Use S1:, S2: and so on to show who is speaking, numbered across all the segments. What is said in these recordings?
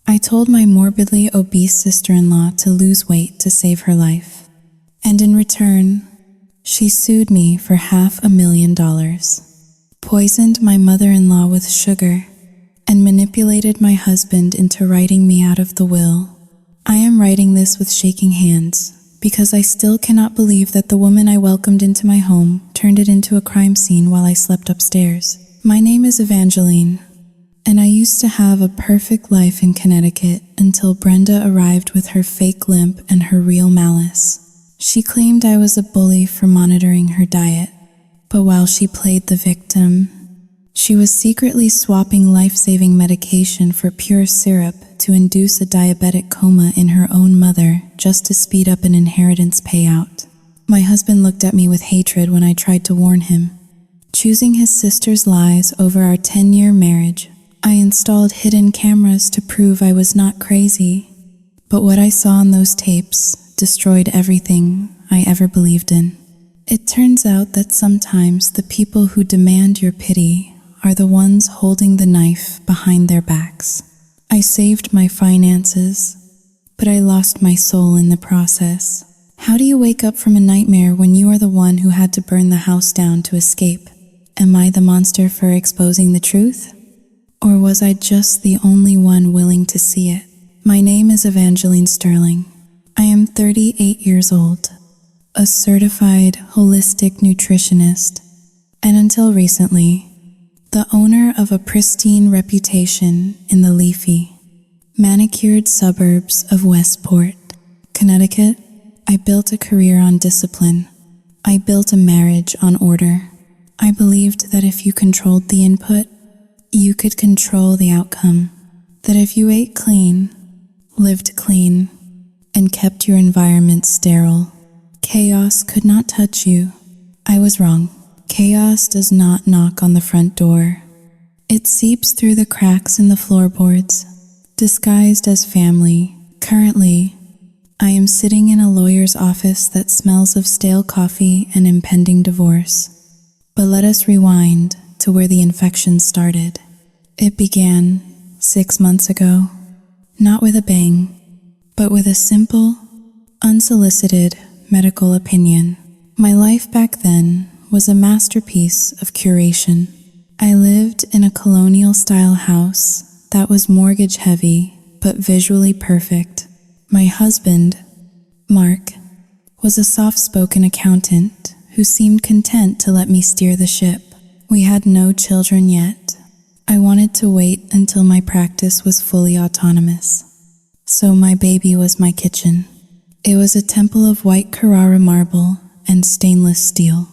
S1: I told my morbidly obese sister-in-law to lose weight to save her life. And in return, she sued me for $500,000, poisoned my mother-in-law with sugar, and manipulated my husband into writing me out of the will. I am writing this with shaking hands because I still cannot believe that the woman I welcomed into my home turned it into a crime scene while I slept upstairs. My name is Evangeline, and I used to have a perfect life in Connecticut until Brenda arrived with her fake limp and her real malice. She claimed I was a bully for monitoring her diet, but while she played the victim, she was secretly swapping life-saving medication for pure syrup to induce a diabetic coma in her own mother just to speed up an inheritance payout. My husband looked at me with hatred when I tried to warn him. Choosing his sister's lies over our 10-year marriage, I installed hidden cameras to prove I was not crazy. But what I saw on those tapes destroyed everything I ever believed in. It turns out that sometimes the people who demand your pity are the ones holding the knife behind their backs. I saved my finances, but I lost my soul in the process. How do you wake up from a nightmare when you are the one who had to burn the house down to escape? Am I the monster for exposing the truth? Or was I just the only one willing to see it? My name is Evangeline Sterling. I am 38 years old, a certified holistic nutritionist, and until recently, the owner of a pristine reputation in the leafy, manicured suburbs of Westport, Connecticut. I built a career on discipline. I built a marriage on order. I believed that if you controlled the input, you could control the outcome. That if you ate clean, lived clean, and kept your environment sterile, chaos could not touch you. I was wrong. Chaos does not knock on the front door. It seeps through the cracks in the floorboards, disguised as family. Currently, I am sitting in a lawyer's office that smells of stale coffee and impending divorce. But let us rewind to where the infection started. It began 6 months ago, not with a bang, but with a simple, unsolicited medical opinion. My life back then was a masterpiece of curation. I lived in a colonial-style house that was mortgage-heavy but visually perfect. My husband, Mark, was a soft-spoken accountant who seemed content to let me steer the ship. We had no children yet. I wanted to wait until my practice was fully autonomous. So my baby was my kitchen. It was a temple of white Carrara marble and stainless steel.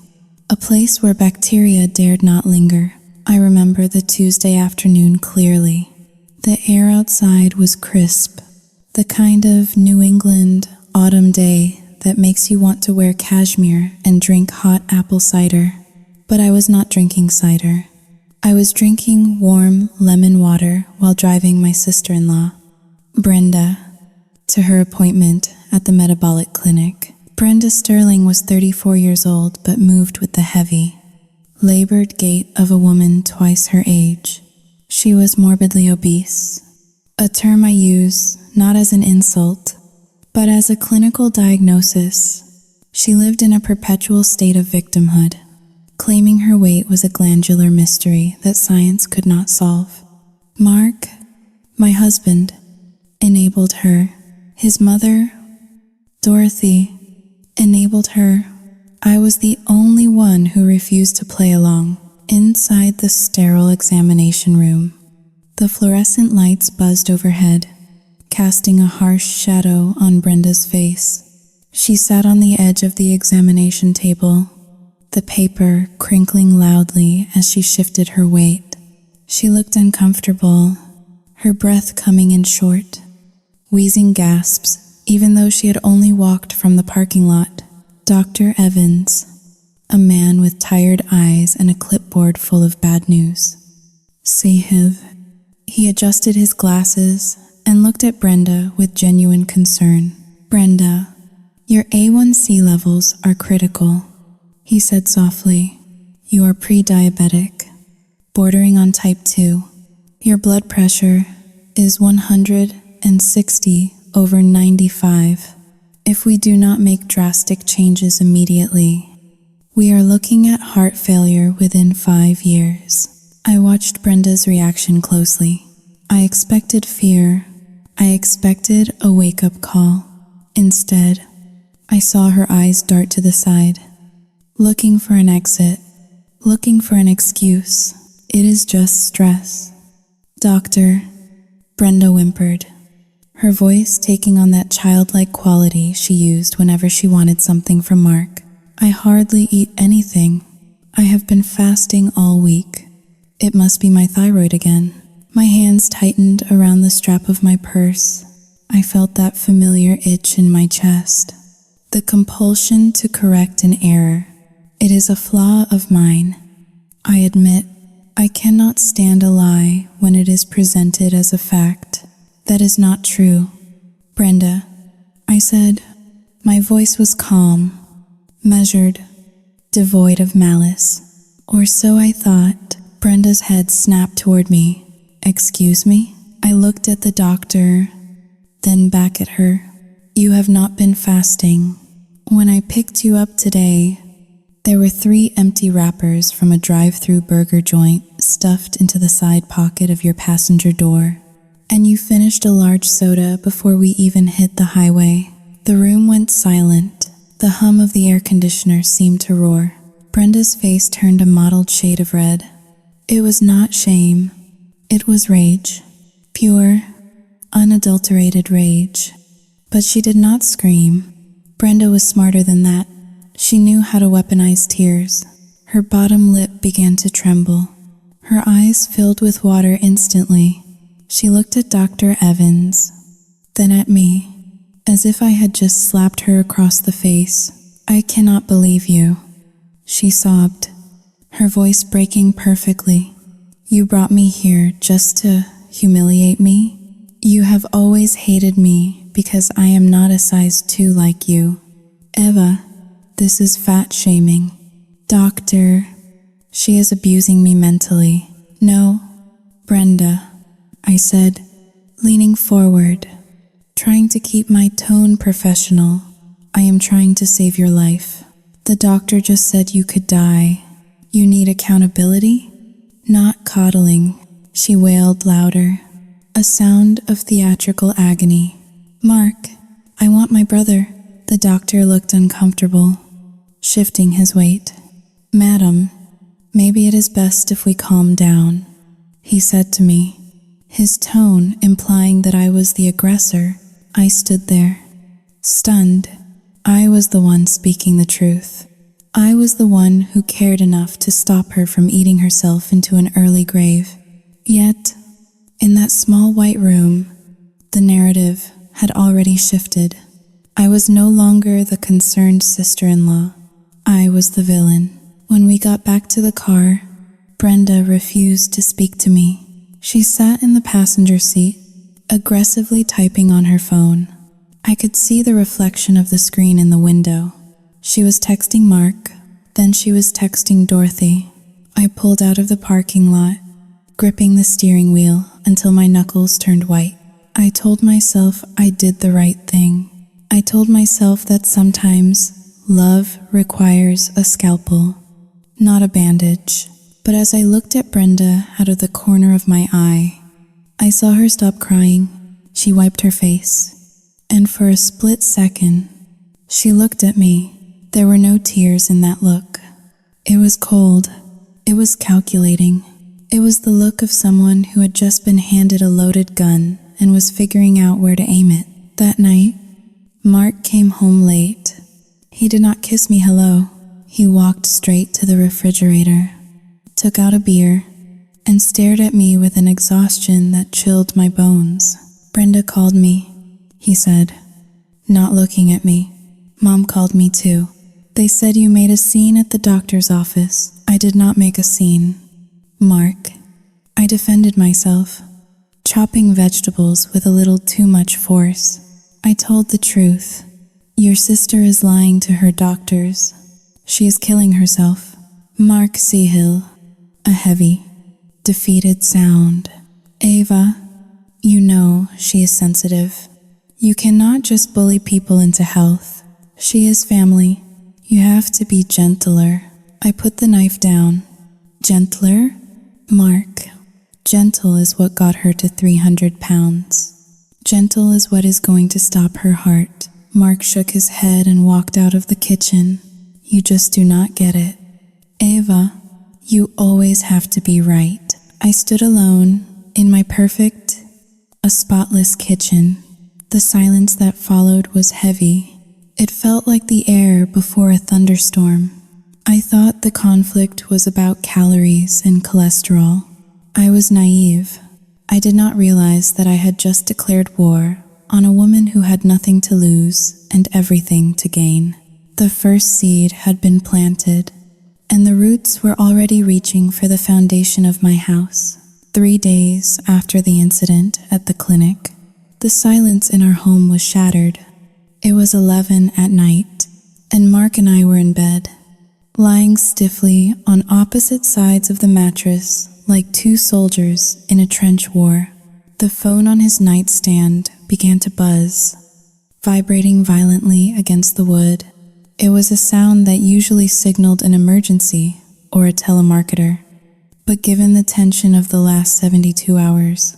S1: A place where bacteria dared not linger. I remember the Tuesday afternoon clearly. The air outside was crisp, the kind of New England autumn day that makes you want to wear cashmere and drink hot apple cider. But I was not drinking cider. I was drinking warm lemon water while driving my sister-in-law, Brenda, to her appointment at the metabolic clinic. Brenda Sterling was 34 years old but moved with the heavy, labored gait of a woman twice her age. She was morbidly obese, a term I use not as an insult, but as a clinical diagnosis. She lived in a perpetual state of victimhood, claiming her weight was a glandular mystery that science could not solve. Mark, my husband, enabled her. His mother, Dorothy, enabled her. I was the only one who refused to play along. Inside the sterile examination room, the fluorescent lights buzzed overhead, casting a harsh shadow on Brenda's face. She sat on the edge of the examination table, the paper crinkling loudly as she shifted her weight. She looked uncomfortable, her breath coming in short, wheezing gasps, even though she had only walked from the parking lot. Dr. Evans, a man with tired eyes and a clipboard full of bad news. Sahiv. He adjusted his glasses and looked at Brenda with genuine concern. Brenda, your A1C levels are critical, he said softly. You are pre-diabetic, bordering on type 2. Your blood pressure is 100 and 60 over 95. If we do not make drastic changes immediately, we are looking at heart failure within 5 years. I watched Brenda's reaction closely. I expected fear. I expected a wake-up call. Instead, I saw her eyes dart to the side, looking for an exit, looking for an excuse. It is just stress. Doctor, Brenda whimpered, her voice taking on that childlike quality she used whenever she wanted something from Mark. I hardly eat anything. I have been fasting all week. It must be my thyroid again. My hands tightened around the strap of my purse. I felt that familiar itch in my chest. The compulsion to correct an error. It is a flaw of mine. I admit, I cannot stand a lie when it is presented as a fact. That is not true. Brenda, I said. My voice was calm, measured, devoid of malice. Or so I thought. Brenda's head snapped toward me. Excuse me? I looked at the doctor, then back at her. You have not been fasting. When I picked you up today, there were 3 empty wrappers from a drive-through burger joint stuffed into the side pocket of your passenger door. And you finished a large soda before we even hit the highway. The room went silent. The hum of the air conditioner seemed to roar. Brenda's face turned a mottled shade of red. It was not shame. It was rage. Pure, unadulterated rage. But she did not scream. Brenda was smarter than that. She knew how to weaponize tears. Her bottom lip began to tremble. Her eyes filled with water instantly. She looked at Dr. Evans, then at me, as if I had just slapped her across the face. I cannot believe you, she sobbed, her voice breaking perfectly. You brought me here just to humiliate me? You have always hated me because I am not a size 2 like you. Eva, this is fat shaming. Doctor, she is abusing me mentally. No, Brenda, I said, leaning forward, trying to keep my tone professional. I am trying to save your life. The doctor just said you could die. You need accountability? Not coddling, she wailed louder, a sound of theatrical agony. Mark, I want my brother. The doctor looked uncomfortable, shifting his weight. Madam, maybe it is best if we calm down, he said to me, his tone implying that I was the aggressor. I stood there, stunned. I was the one speaking the truth. I was the one who cared enough to stop her from eating herself into an early grave. Yet, in that small white room, the narrative had already shifted. I was no longer the concerned sister-in-law. I was the villain. When we got back to the car, Brenda refused to speak to me. She sat in the passenger seat, aggressively typing on her phone. I could see the reflection of the screen in the window. She was texting Mark, then she was texting Dorothy. I pulled out of the parking lot, gripping the steering wheel until my knuckles turned white. I told myself I did the right thing. I told myself that sometimes love requires a scalpel, not a bandage. But as I looked at Brenda out of the corner of my eye, I saw her stop crying. She wiped her face, and for a split second, she looked at me. There were no tears in that look. It was cold. It was calculating. It was the look of someone who had just been handed a loaded gun and was figuring out where to aim it. That night, Mark came home late. He did not kiss me hello. He walked straight to the refrigerator, took out a beer, and stared at me with an exhaustion that chilled my bones. Brenda called me, he said, not looking at me. Mom called me too. They said you made a scene at the doctor's office. I did not make a scene. Mark, I defended myself, chopping vegetables with a little too much force. I told the truth. Your sister is lying to her doctors. She is killing herself. Mark SIL, a heavy, defeated sound. Eva, You know she is sensitive. You cannot just bully people into health. She is family. You have to be gentler. I put the knife down. Gentler? Mark. Gentle is what got her to 300 pounds. Gentle is what is going to stop her heart. Mark shook his head and walked out of the kitchen. You just do not get it. Ava, you always have to be right. I stood alone in my perfect, a spotless kitchen. The silence that followed was heavy. It felt like the air before a thunderstorm. I thought the conflict was about calories and cholesterol. I was naive. I did not realize that I had just declared war on a woman who had nothing to lose and everything to gain. The first seed had been planted, and the roots were already reaching for the foundation of my house. 3 days after the incident at the clinic, the silence in our home was shattered. It was 11 at night, and Mark and I were in bed, lying stiffly on opposite sides of the mattress like two soldiers in a trench war. The phone on his nightstand began to buzz, vibrating violently against the wood. It was a sound that usually signaled an emergency or a telemarketer. But given the tension of the last 72 hours,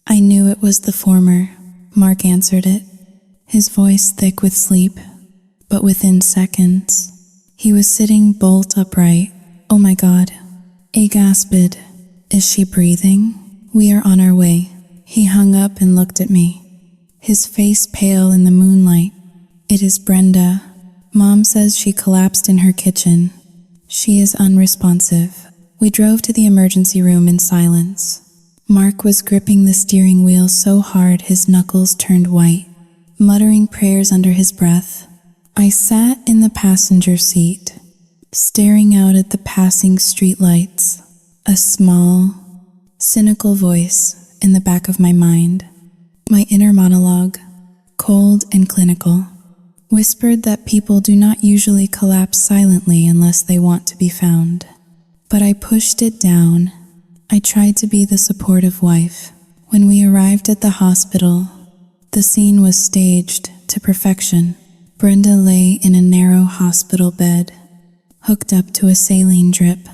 S1: I knew it was the former. Mark answered it, his voice thick with sleep. But within seconds, he was sitting bolt upright. Oh my God. I gasped. Is she breathing? We are on our way. He hung up and looked at me, his face pale in the moonlight. It is Brenda. Mom says she collapsed in her kitchen. She is unresponsive. We drove to the emergency room in silence. Mark was gripping the steering wheel so hard his knuckles turned white, muttering prayers under his breath. I sat in the passenger seat, staring out at the passing streetlights. A small, cynical voice in the back of my mind, my inner monologue, cold and clinical, whispered that people do not usually collapse silently unless they want to be found. But I pushed it down. I tried to be the supportive wife. When we arrived at the hospital, the scene was staged to perfection. Brenda lay in a narrow hospital bed, hooked up to a saline drip.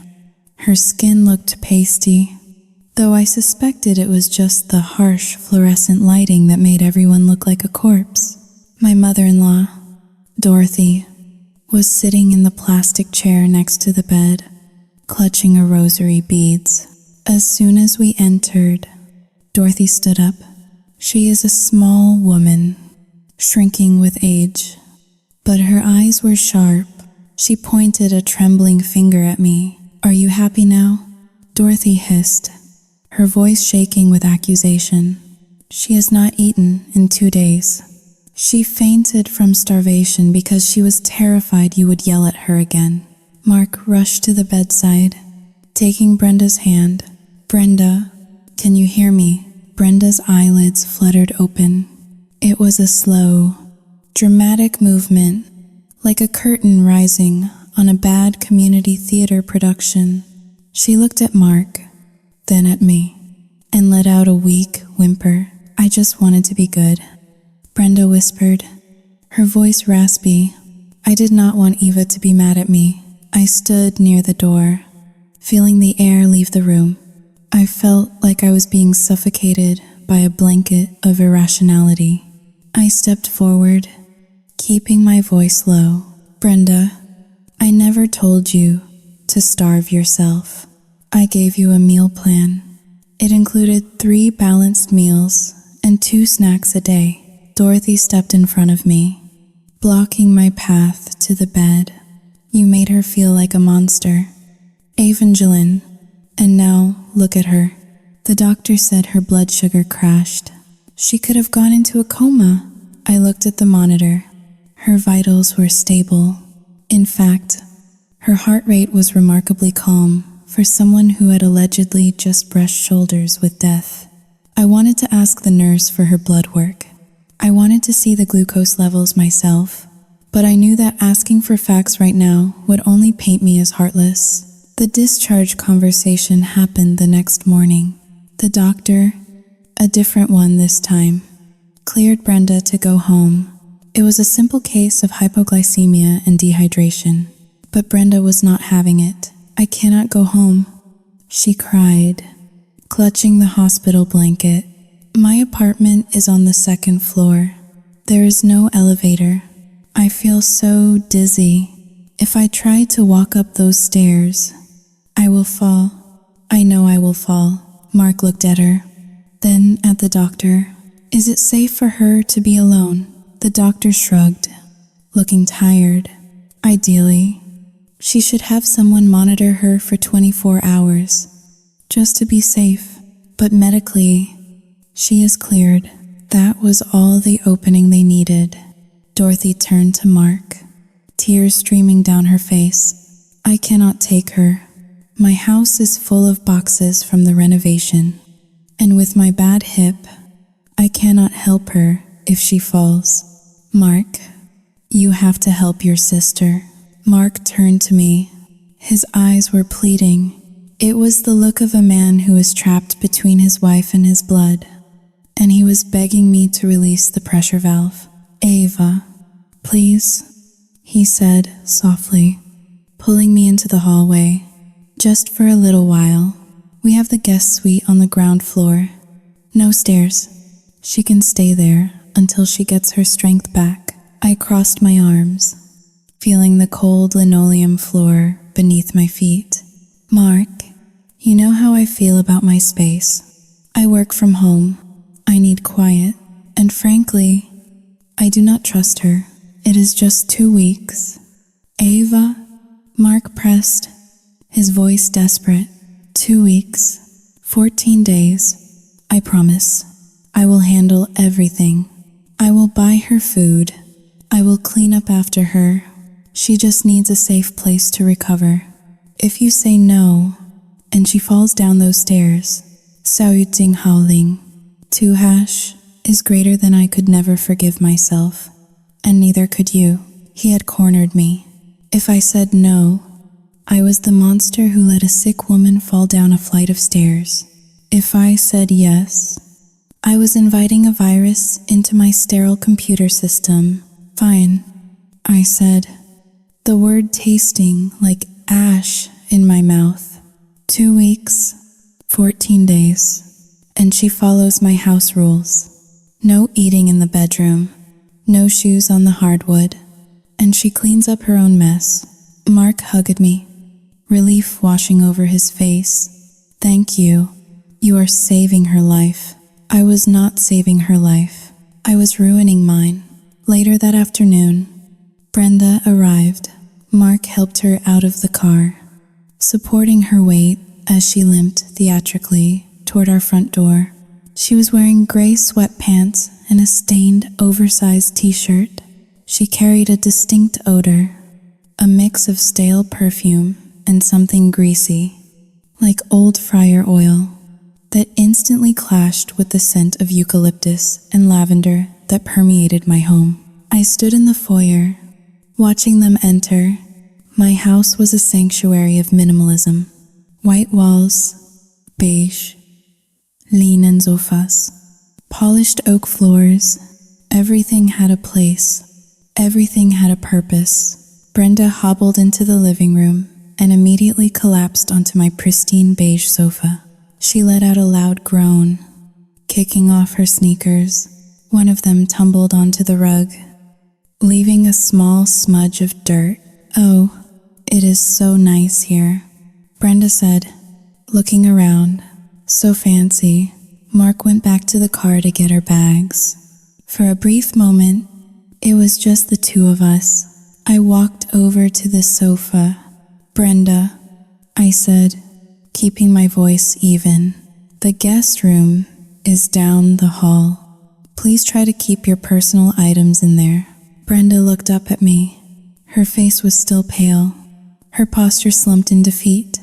S1: Her skin looked pasty, though I suspected it was just the harsh fluorescent lighting that made everyone look like a corpse. My mother-in-law, Dorothy, was sitting in the plastic chair next to the bed, clutching a rosary beads. As soon as we entered, Dorothy stood up. She is a small woman, shrinking with age, but her eyes were sharp. She pointed a trembling finger at me. Are you happy now? Dorothy hissed, her voice shaking with accusation. She has not eaten in 2 days. She fainted from starvation because she was terrified you would yell at her again. Mark rushed to the bedside, taking Brenda's hand. Brenda, can you hear me? Brenda's eyelids fluttered open. It was a slow, dramatic movement, like a curtain rising on a bad community theater production. She looked at Mark, then at me, and let out a weak whimper. I just wanted to be good, Brenda whispered, her voice raspy. I did not want Eva to be mad at me. I stood near the door, feeling the air leave the room. I felt like I was being suffocated by a blanket of irrationality. I stepped forward, keeping my voice low. Brenda, I never told you to starve yourself. I gave you a meal plan. It included 3 balanced meals and 2 snacks a day. Dorothy stepped in front of me, blocking my path to the bed. You made her feel like a monster. Evangeline. And now, look at her. The doctor said her blood sugar crashed. She could have gone into a coma. I looked at the monitor. Her vitals were stable. In fact, her heart rate was remarkably calm for someone who had allegedly just brushed shoulders with death. I wanted to ask the nurse for her blood work. I wanted to see the glucose levels myself, but I knew that asking for facts right now would only paint me as heartless. The discharge conversation happened the next morning. The doctor, A different one this time. Cleared Brenda to go home. It was a simple case of hypoglycemia and dehydration. But Brenda was not having it. "I cannot go home," she cried, clutching the hospital blanket. "My apartment is on the second floor. There is no elevator. I feel so dizzy. If I try to walk up those stairs, I will fall. I know I will fall." Mark looked at her, then at the doctor. "Is it safe for her to be alone?" The doctor shrugged, looking tired. "Ideally, she should have someone monitor her for 24 hours, just to be safe. But medically, she is cleared." That was all the opening they needed. Dorothy turned to Mark, tears streaming down her face. "I cannot take her. My house is full of boxes from the renovation. And with my bad hip, I cannot help her if she falls. Mark, you have to help your sister." Mark turned to me. His eyes were pleading. It was the look of a man who is trapped between his wife and his blood, and he was begging me to release the pressure valve. "Ava, please," he said softly, pulling me into the hallway. "Just for a little while. We have the guest suite on the ground floor. No stairs. She can stay there until she gets her strength back." I crossed my arms, feeling the cold linoleum floor beneath my feet. "Mark, you know how I feel about my space. I work from home. I need quiet. And frankly, I do not trust her. It is just 2 weeks. Ava," Mark pressed, his voice desperate. 2 weeks. 14 days. I promise. I will handle everything. I will buy her food. I will clean up after her. She just needs a safe place to recover. If you say no, and she falls down those stairs, 小雨静号令, 2# is greater than I could never forgive myself. And neither could you. He had cornered me. If I said no, I was the monster who let a sick woman fall down a flight of stairs. If I said yes, I was inviting a virus into my sterile computer system. "Fine," I said, the word tasting like ash in my mouth. 2 weeks, 14 days, and she follows my house rules. No eating in the bedroom, no shoes on the hardwood, and she cleans up her own mess. Mark hugged me, relief washing over his face. "Thank you. You are saving her life." I was not saving her life. I was ruining mine. Later that afternoon, Brenda arrived. Mark helped her out of the car, supporting her weight as she limped theatrically toward our front door. She was wearing gray sweatpants and a stained, oversized t-shirt. She carried a distinct odor, a mix of stale perfume and something greasy, like old fryer oil, that instantly clashed with the scent of eucalyptus and lavender that permeated my home. I stood in the foyer, watching them enter. My house was a sanctuary of minimalism. White walls, beige, linen sofas, polished oak floors. Everything had a place. Everything had a purpose. Brenda hobbled into the living room and immediately collapsed onto my pristine beige sofa. She let out a loud groan, kicking off her sneakers. One of them tumbled onto the rug, leaving a small smudge of dirt. "Oh, it is so nice here," Brenda said, looking around. "So fancy." Mark went back to the car to get her bags. For a brief moment, it was just the two of us. I walked over to the sofa. "Brenda," I said, keeping my voice even, "the guest room is down the hall. Please try to keep your personal items in there." Brenda looked up at me. Her face was still pale, her posture slumped in defeat.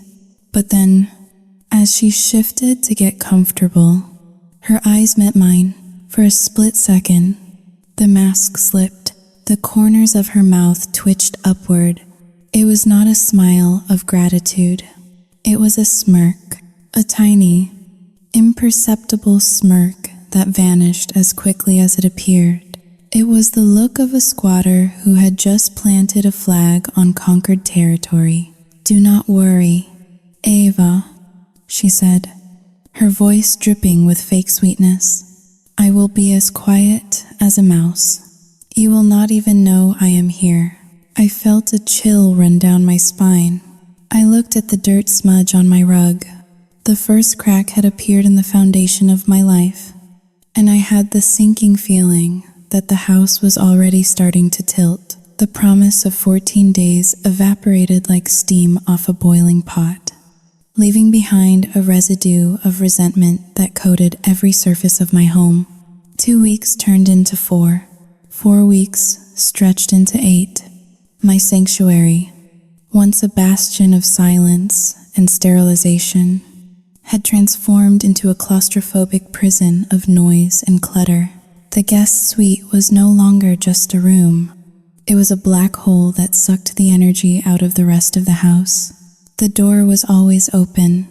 S1: But then, as she shifted to get comfortable, her eyes met mine. For a split second, the mask slipped. The corners of her mouth twitched upward. It was not a smile of gratitude. It was a smirk, a tiny, imperceptible smirk that vanished as quickly as it appeared. It was the look of a squatter who had just planted a flag on conquered territory. "Do not worry, Ava," she said, her voice dripping with fake sweetness. "I will be as quiet as a mouse. You will not even know I am here." I felt a chill run down my spine. I looked at the dirt smudge on my rug. The first crack had appeared in the foundation of my life, and I had the sinking feeling that the house was already starting to tilt. The promise of 14 days evaporated like steam off a boiling pot, leaving behind a residue of resentment that coated every surface of my home. 2 weeks turned into 4. 4 weeks stretched into 8. My sanctuary, once a bastion of silence and sterilization, had transformed into a claustrophobic prison of noise and clutter. The guest suite was no longer just a room. It was a black hole that sucked the energy out of the rest of the house. The door was always open,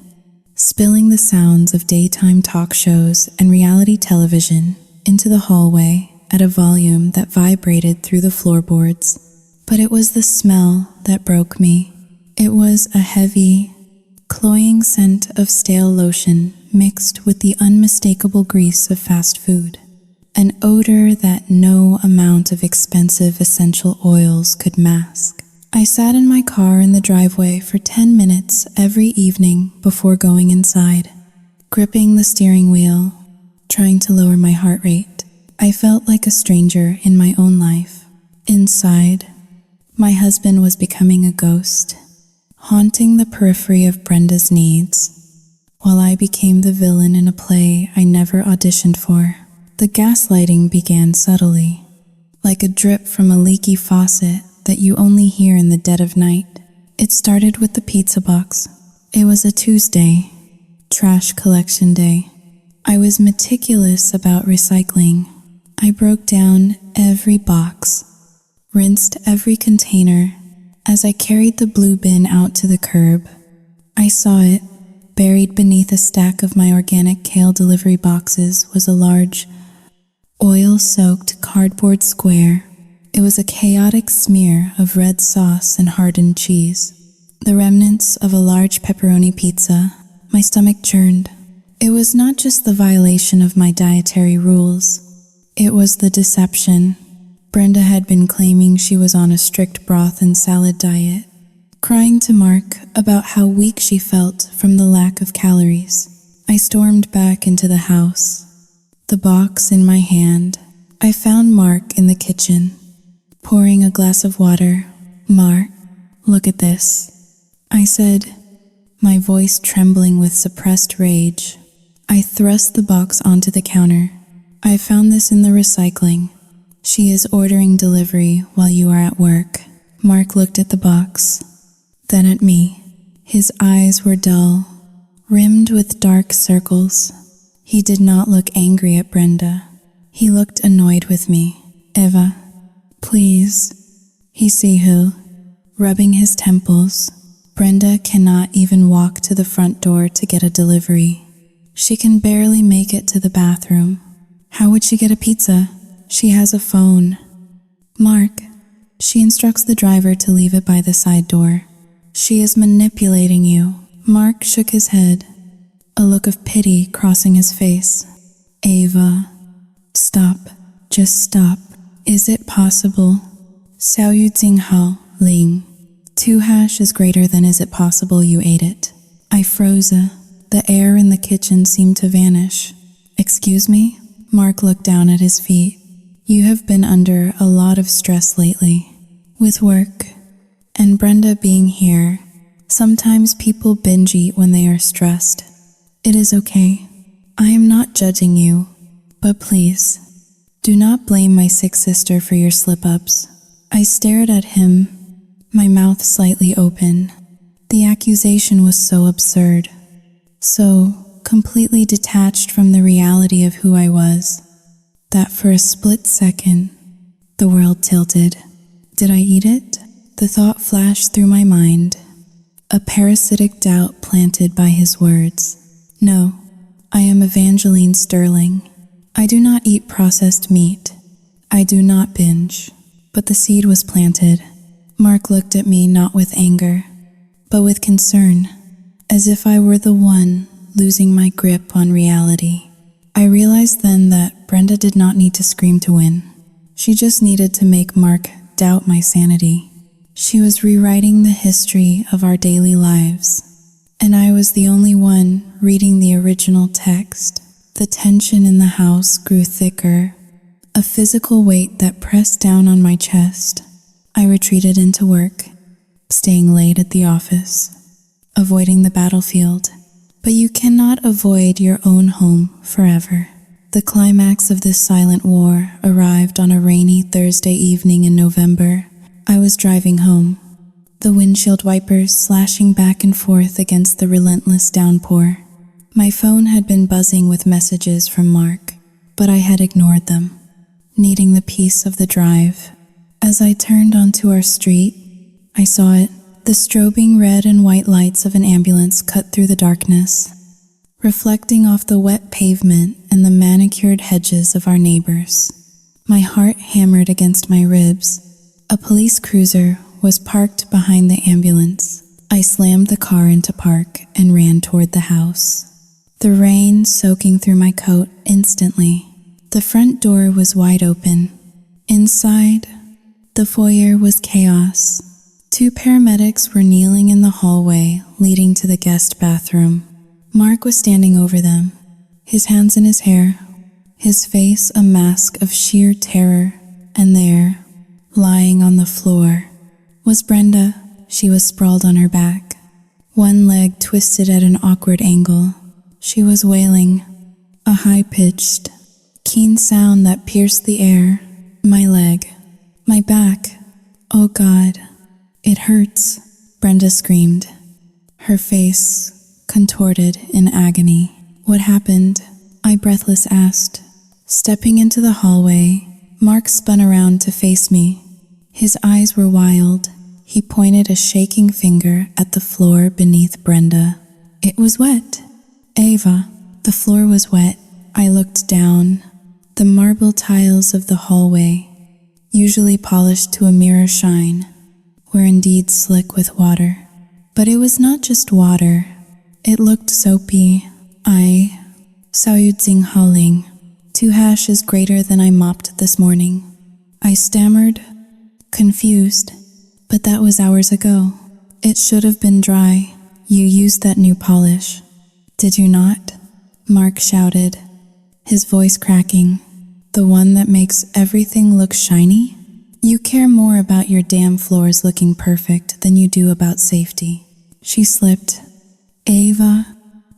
S1: spilling the sounds of daytime talk shows and reality television into the hallway at a volume that vibrated through the floorboards. But it was the smell that broke me. It was a heavy, cloying scent of stale lotion mixed with the unmistakable grease of fast food. An odor that no amount of expensive essential oils could mask. I sat in my car in the driveway for 10 minutes every evening before going inside, gripping the steering wheel, trying to lower my heart rate. I felt like a stranger in my own life. Inside, my husband was becoming a ghost, haunting the periphery of Brenda's needs, while I became the villain in a play I never auditioned for. The gaslighting began subtly, like a drip from a leaky faucet that you only hear in the dead of night. It started with the pizza box. It was a Tuesday, trash collection day. I was meticulous about recycling. I broke down every box, rinsed every container. As I carried the blue bin out to the curb, I saw it. Buried beneath a stack of my organic kale delivery boxes was a large, oil-soaked cardboard square. It was a chaotic smear of red sauce and hardened cheese, the remnants of a large pepperoni pizza. My stomach churned. It was not just the violation of my dietary rules. It was the deception. Brenda had been claiming she was on a strict broth and salad diet, crying to Mark about how weak she felt from the lack of calories. I stormed back into the house, the box in my hand. I found Mark in the kitchen, pouring a glass of water. "Mark, look at this," I said, my voice trembling with suppressed rage. I thrust the box onto the counter. "I found this in the recycling. She is ordering delivery while you are at work." Mark looked at the box, then at me. His eyes were dull, rimmed with dark circles. He did not look angry at Brenda. He looked annoyed with me. "Eva, please," he said, rubbing his temples. "Brenda cannot even walk to the front door to get a delivery. She can barely make it to the bathroom. How would she get a pizza? She has a phone." "Mark," she instructs the driver to leave it by the side door. "She is manipulating you." Mark shook his head, a look of pity crossing his face. "Ava, stop. Just stop. Is it possible?" "Xiao yu jing hao, ling. 2 hash is greater than is it possible you ate it." I froze. The air in the kitchen seemed to vanish. "Excuse me?" Mark looked down at his feet. "You have been under a lot of stress lately, with work, and Brenda being here. Sometimes people binge eat when they are stressed. It is okay. I am not judging you, but please, do not blame my sick sister for your slip-ups." I stared at him, my mouth slightly open. The accusation was so absurd, so completely detached from the reality of who I was, that for a split second, the world tilted. Did I eat it? The thought flashed through my mind, a parasitic doubt planted by his words. No, I am Evangeline Sterling, I do not eat processed meat. I do not binge. But the seed was planted. Mark looked at me not with anger, but with concern, as if I were the one losing my grip on reality. I realized then that Brenda did not need to scream to win. She just needed to make Mark doubt my sanity. She was rewriting the history of our daily lives, and I was the only one reading the original text. The tension in the house grew thicker, a physical weight that pressed down on my chest. I retreated into work, staying late at the office, avoiding the battlefield. But you cannot avoid your own home forever. The climax of this silent war arrived on a rainy Thursday evening in November. I was driving home, the windshield wipers slashing back and forth against the relentless downpour. My phone had been buzzing with messages from Mark, but I had ignored them, needing the peace of the drive. As I turned onto our street, I saw it. The strobing red and white lights of an ambulance cut through the darkness, reflecting off the wet pavement and the manicured hedges of our neighbors. My heart hammered against my ribs. A police cruiser was parked behind the ambulance. I slammed the car into park and ran toward the house, the rain soaking through my coat instantly. The front door was wide open. Inside, the foyer was chaos. 2 paramedics were kneeling in the hallway leading to the guest bathroom. Mark was standing over them, his hands in his hair, his face a mask of sheer terror. And there, lying on the floor, was Brenda. She was sprawled on her back, one leg twisted at an awkward angle. She was wailing, a high-pitched, keen sound that pierced the air. My leg, my back, oh God. "It hurts," Brenda screamed, her face contorted in agony. "What happened?" I breathless asked. Stepping into the hallway, Mark spun around to face me. His eyes were wild. He pointed a shaking finger at the floor beneath Brenda. It was wet. Ava, the floor was wet. I looked down. The marble tiles of the hallway, usually polished to a mirror shine, were indeed slick with water. But it was not just water. It looked soapy. I saw Yudzing Haling, 2 hashes greater than I mopped this morning. I stammered, confused, but that was hours ago. It should have been dry. You used that new polish, did you not? Mark shouted, his voice cracking. The one that makes everything look shiny? You care more about your damn floors looking perfect than you do about safety. She slipped. Ava.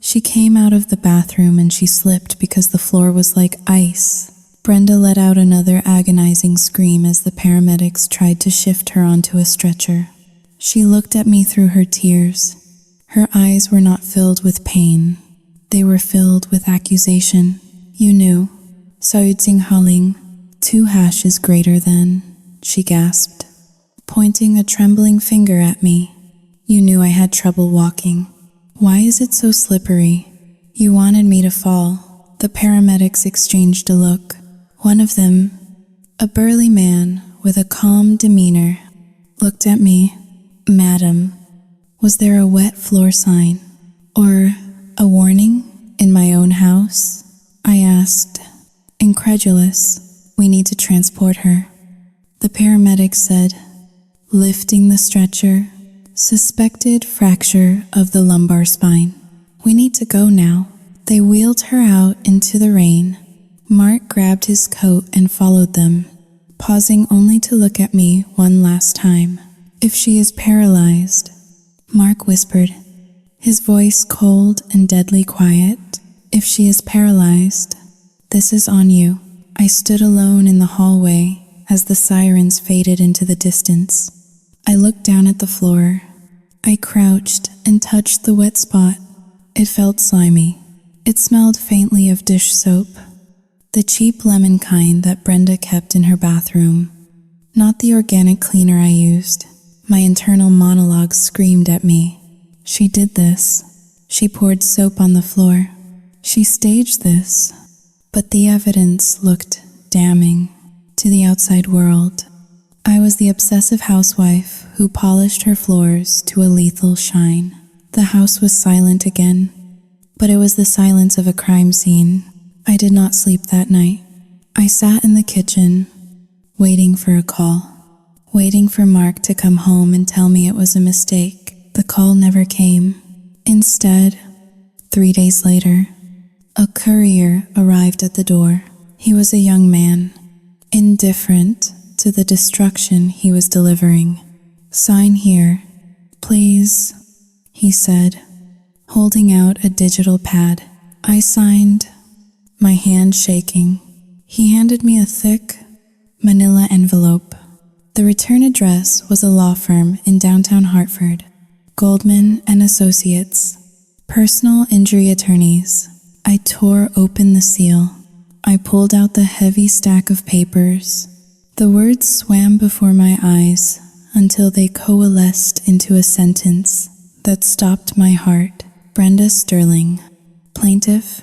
S1: She came out of the bathroom and she slipped because the floor was like ice. Brenda let out another agonizing scream as the paramedics tried to shift her onto a stretcher. She looked at me through her tears. Her eyes were not filled with pain. They were filled with accusation. You knew. Sayudzing Haling, 2 hashes greater than, she gasped, pointing a trembling finger at me. You knew I had trouble walking. Why is it so slippery? You wanted me to fall. The paramedics exchanged a look. One of them, a burly man with a calm demeanor, looked at me. Madam, was there a wet floor sign or a warning in my own house? I asked, incredulous. We need to transport her. The paramedic said, lifting the stretcher, suspected fracture of the lumbar spine. We need to go now. They wheeled her out into the rain. Mark grabbed his coat and followed them, pausing only to look at me one last time. If she is paralyzed, Mark whispered, his voice cold and deadly quiet. If she is paralyzed, this is on you. I stood alone in the hallway as the sirens faded into the distance. I looked down at the floor. I crouched and touched the wet spot. It felt slimy. It smelled faintly of dish soap, the cheap lemon kind that Brenda kept in her bathroom, not the organic cleaner I used. My internal monologue screamed at me. She did this. She poured soap on the floor. She staged this. but the evidence looked damning to the outside world. I was the obsessive housewife who polished her floors to a lethal shine. The house was silent again, but it was the silence of a crime scene. I did not sleep that night. I sat in the kitchen, waiting for a call, waiting for Mark to come home and tell me it was a mistake. The call never came. Instead, 3 days later, a courier arrived at the door. He was a young man, indifferent to the destruction he was delivering. "Sign here, please," he said, holding out a digital pad. I signed, my hand shaking. He handed me a thick, manila envelope. The return address was a law firm in downtown Hartford, Goldman and Associates, personal injury attorneys. I tore open the seal. I pulled out the heavy stack of papers. The words swam before my eyes until they coalesced into a sentence that stopped my heart. Brenda Sterling, plaintiff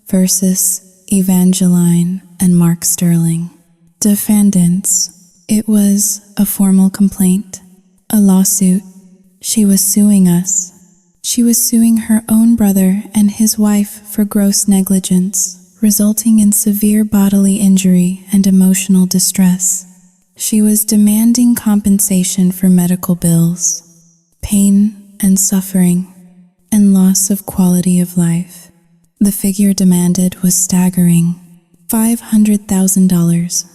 S1: versus Evangeline and Mark Sterling. Defendants. It was a formal complaint, a lawsuit. She was suing us. She was suing her own brother and his wife for gross negligence, resulting in severe bodily injury and emotional distress. She was demanding compensation for medical bills, pain and suffering, and loss of quality of life. The figure demanded was staggering: $500,000,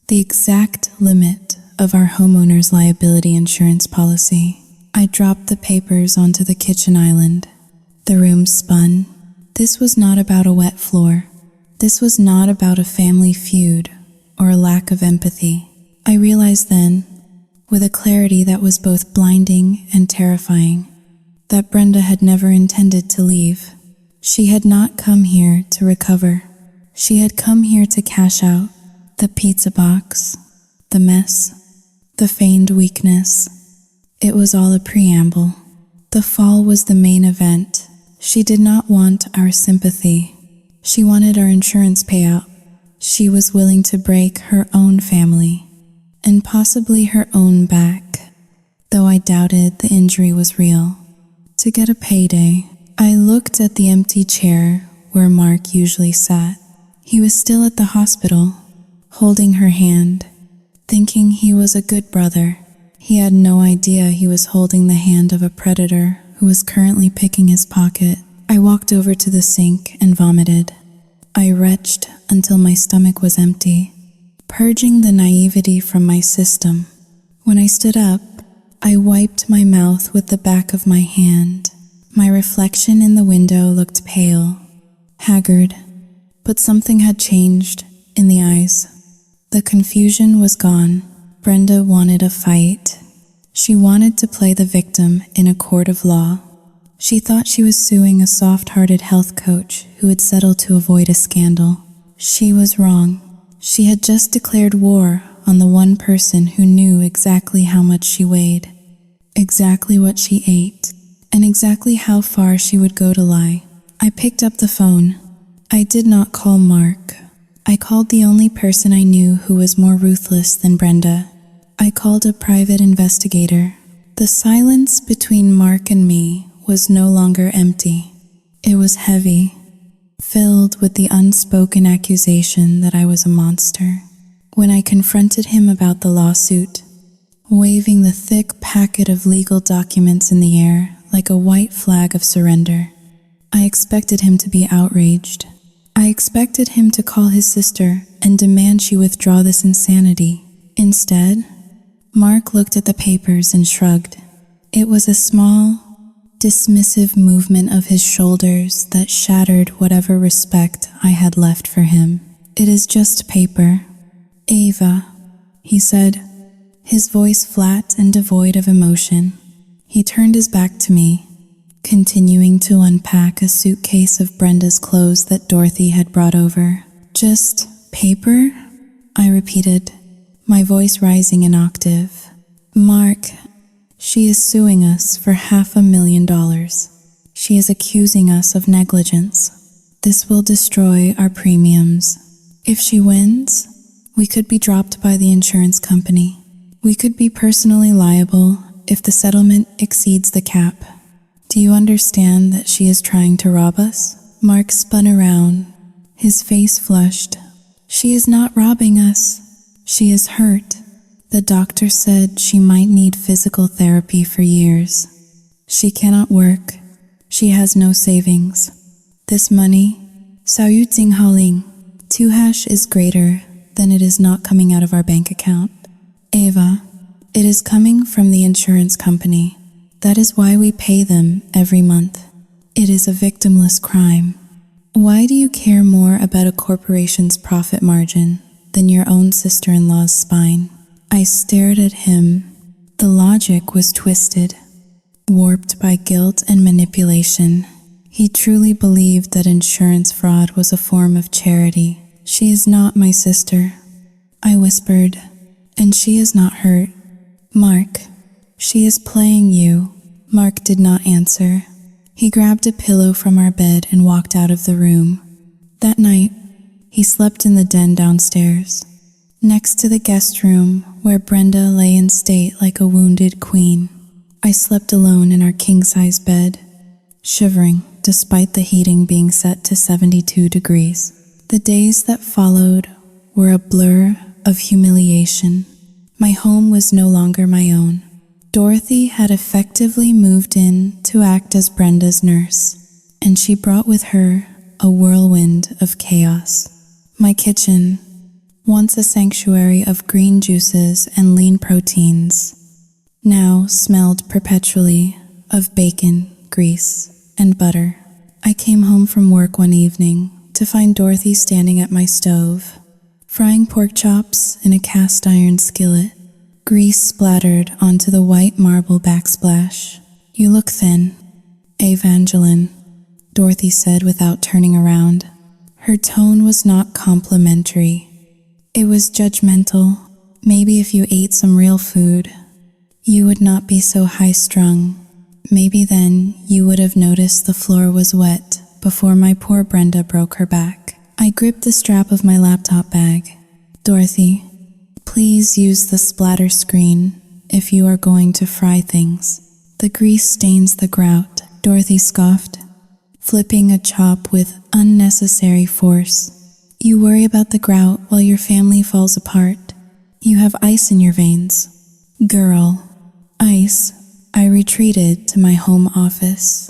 S1: the exact limit of our homeowner's liability insurance policy. I dropped the papers onto the kitchen island. The room spun. This was not about a wet floor. This was not about a family feud or a lack of empathy. I realized then, with a clarity that was both blinding and terrifying, that Brenda had never intended to leave. She had not come here to recover. She had come here to cash out. The pizza box, the mess, the feigned weakness. It was all a preamble. The fall was the main event. She did not want our sympathy. She wanted our insurance payout. She was willing to break her own family, and possibly her own back, though I doubted the injury was real. To get a payday, I looked at the empty chair where Mark usually sat. He was still at the hospital, holding her hand, thinking he was a good brother. He had no idea he was holding the hand of a predator who was currently picking his pocket. I walked over to the sink and vomited. I retched until my stomach was empty, purging the naivety from my system. When I stood up, I wiped my mouth with the back of my hand. My reflection in the window looked pale, haggard, but something had changed in the eyes. The confusion was gone. Brenda wanted a fight. She wanted to play the victim in a court of law. She thought she was suing a soft-hearted health coach who had settled to avoid a scandal. She was wrong. She had just declared war on the one person who knew exactly how much she weighed, exactly what she ate, and exactly how far she would go to lie. I picked up the phone. I did not call Mark. I called the only person I knew who was more ruthless than Brenda. I called a private investigator. The silence between Mark and me was no longer empty. It was heavy, filled with the unspoken accusation that I was a monster. When I confronted him about the lawsuit, waving the thick packet of legal documents in the air like a white flag of surrender, I expected him to be outraged. I expected him to call his sister and demand she withdraw this insanity. Instead, Mark looked at the papers and shrugged. It was a small, dismissive movement of his shoulders that shattered whatever respect I had left for him. "It is just paper, Ava," he said, his voice flat and devoid of emotion. He turned his back to me, continuing to unpack a suitcase of Brenda's clothes that Dorothy had brought over. "Just paper?" I repeated, my voice rising an octave. "Mark, she is suing us for $500,000. She is accusing us of negligence. This will destroy our premiums. If she wins, we could be dropped by the insurance company. We could be personally liable if the settlement exceeds the cap. Do you understand that she is trying to rob us? Mark spun around, his face flushed. She is not robbing us. She is hurt. The doctor said she might need physical therapy for years. She cannot work. She has no savings. This money, Sao Yu Ting Hao Ling, 2# is greater than it is not coming out of our bank account. Ava, it is coming from the insurance company. That is why we pay them every month. It is a victimless crime. Why do you care more about a corporation's profit margin than your own sister-in-law's spine? I stared at him. The logic was twisted, warped by guilt and manipulation. He truly believed that insurance fraud was a form of charity. She is not my sister, I whispered, and she is not hurt. Mark, she is playing you. Mark did not answer. He grabbed a pillow from our bed and walked out of the room. That night, he slept in the den downstairs, next to the guest room where Brenda lay in state like a wounded queen. I slept alone in our king-size bed, shivering despite the heating being set to 72 degrees. The days that followed were a blur of humiliation. My home was no longer my own. Dorothy had effectively moved in to act as Brenda's nurse, and she brought with her a whirlwind of chaos. My kitchen, once a sanctuary of green juices and lean proteins, now smelled perpetually of bacon, grease, and butter. I came home from work one evening to find Dorothy standing at my stove, frying pork chops in a cast iron skillet. Grease splattered onto the white marble backsplash. You look thin, Evangeline, Dorothy said without turning around. Her tone was not complimentary. It was judgmental. Maybe if you ate some real food, you would not be so high-strung. Maybe then you would have noticed the floor was wet before my poor Brenda broke her back. I gripped the strap of my laptop bag. Dorothy, please use the splatter screen if you are going to fry things. The grease stains the grout, Dorothy scoffed, flipping a chop with unnecessary force. You worry about the grout while your family falls apart. You have ice in your veins. Girl, ice. I retreated to my home office,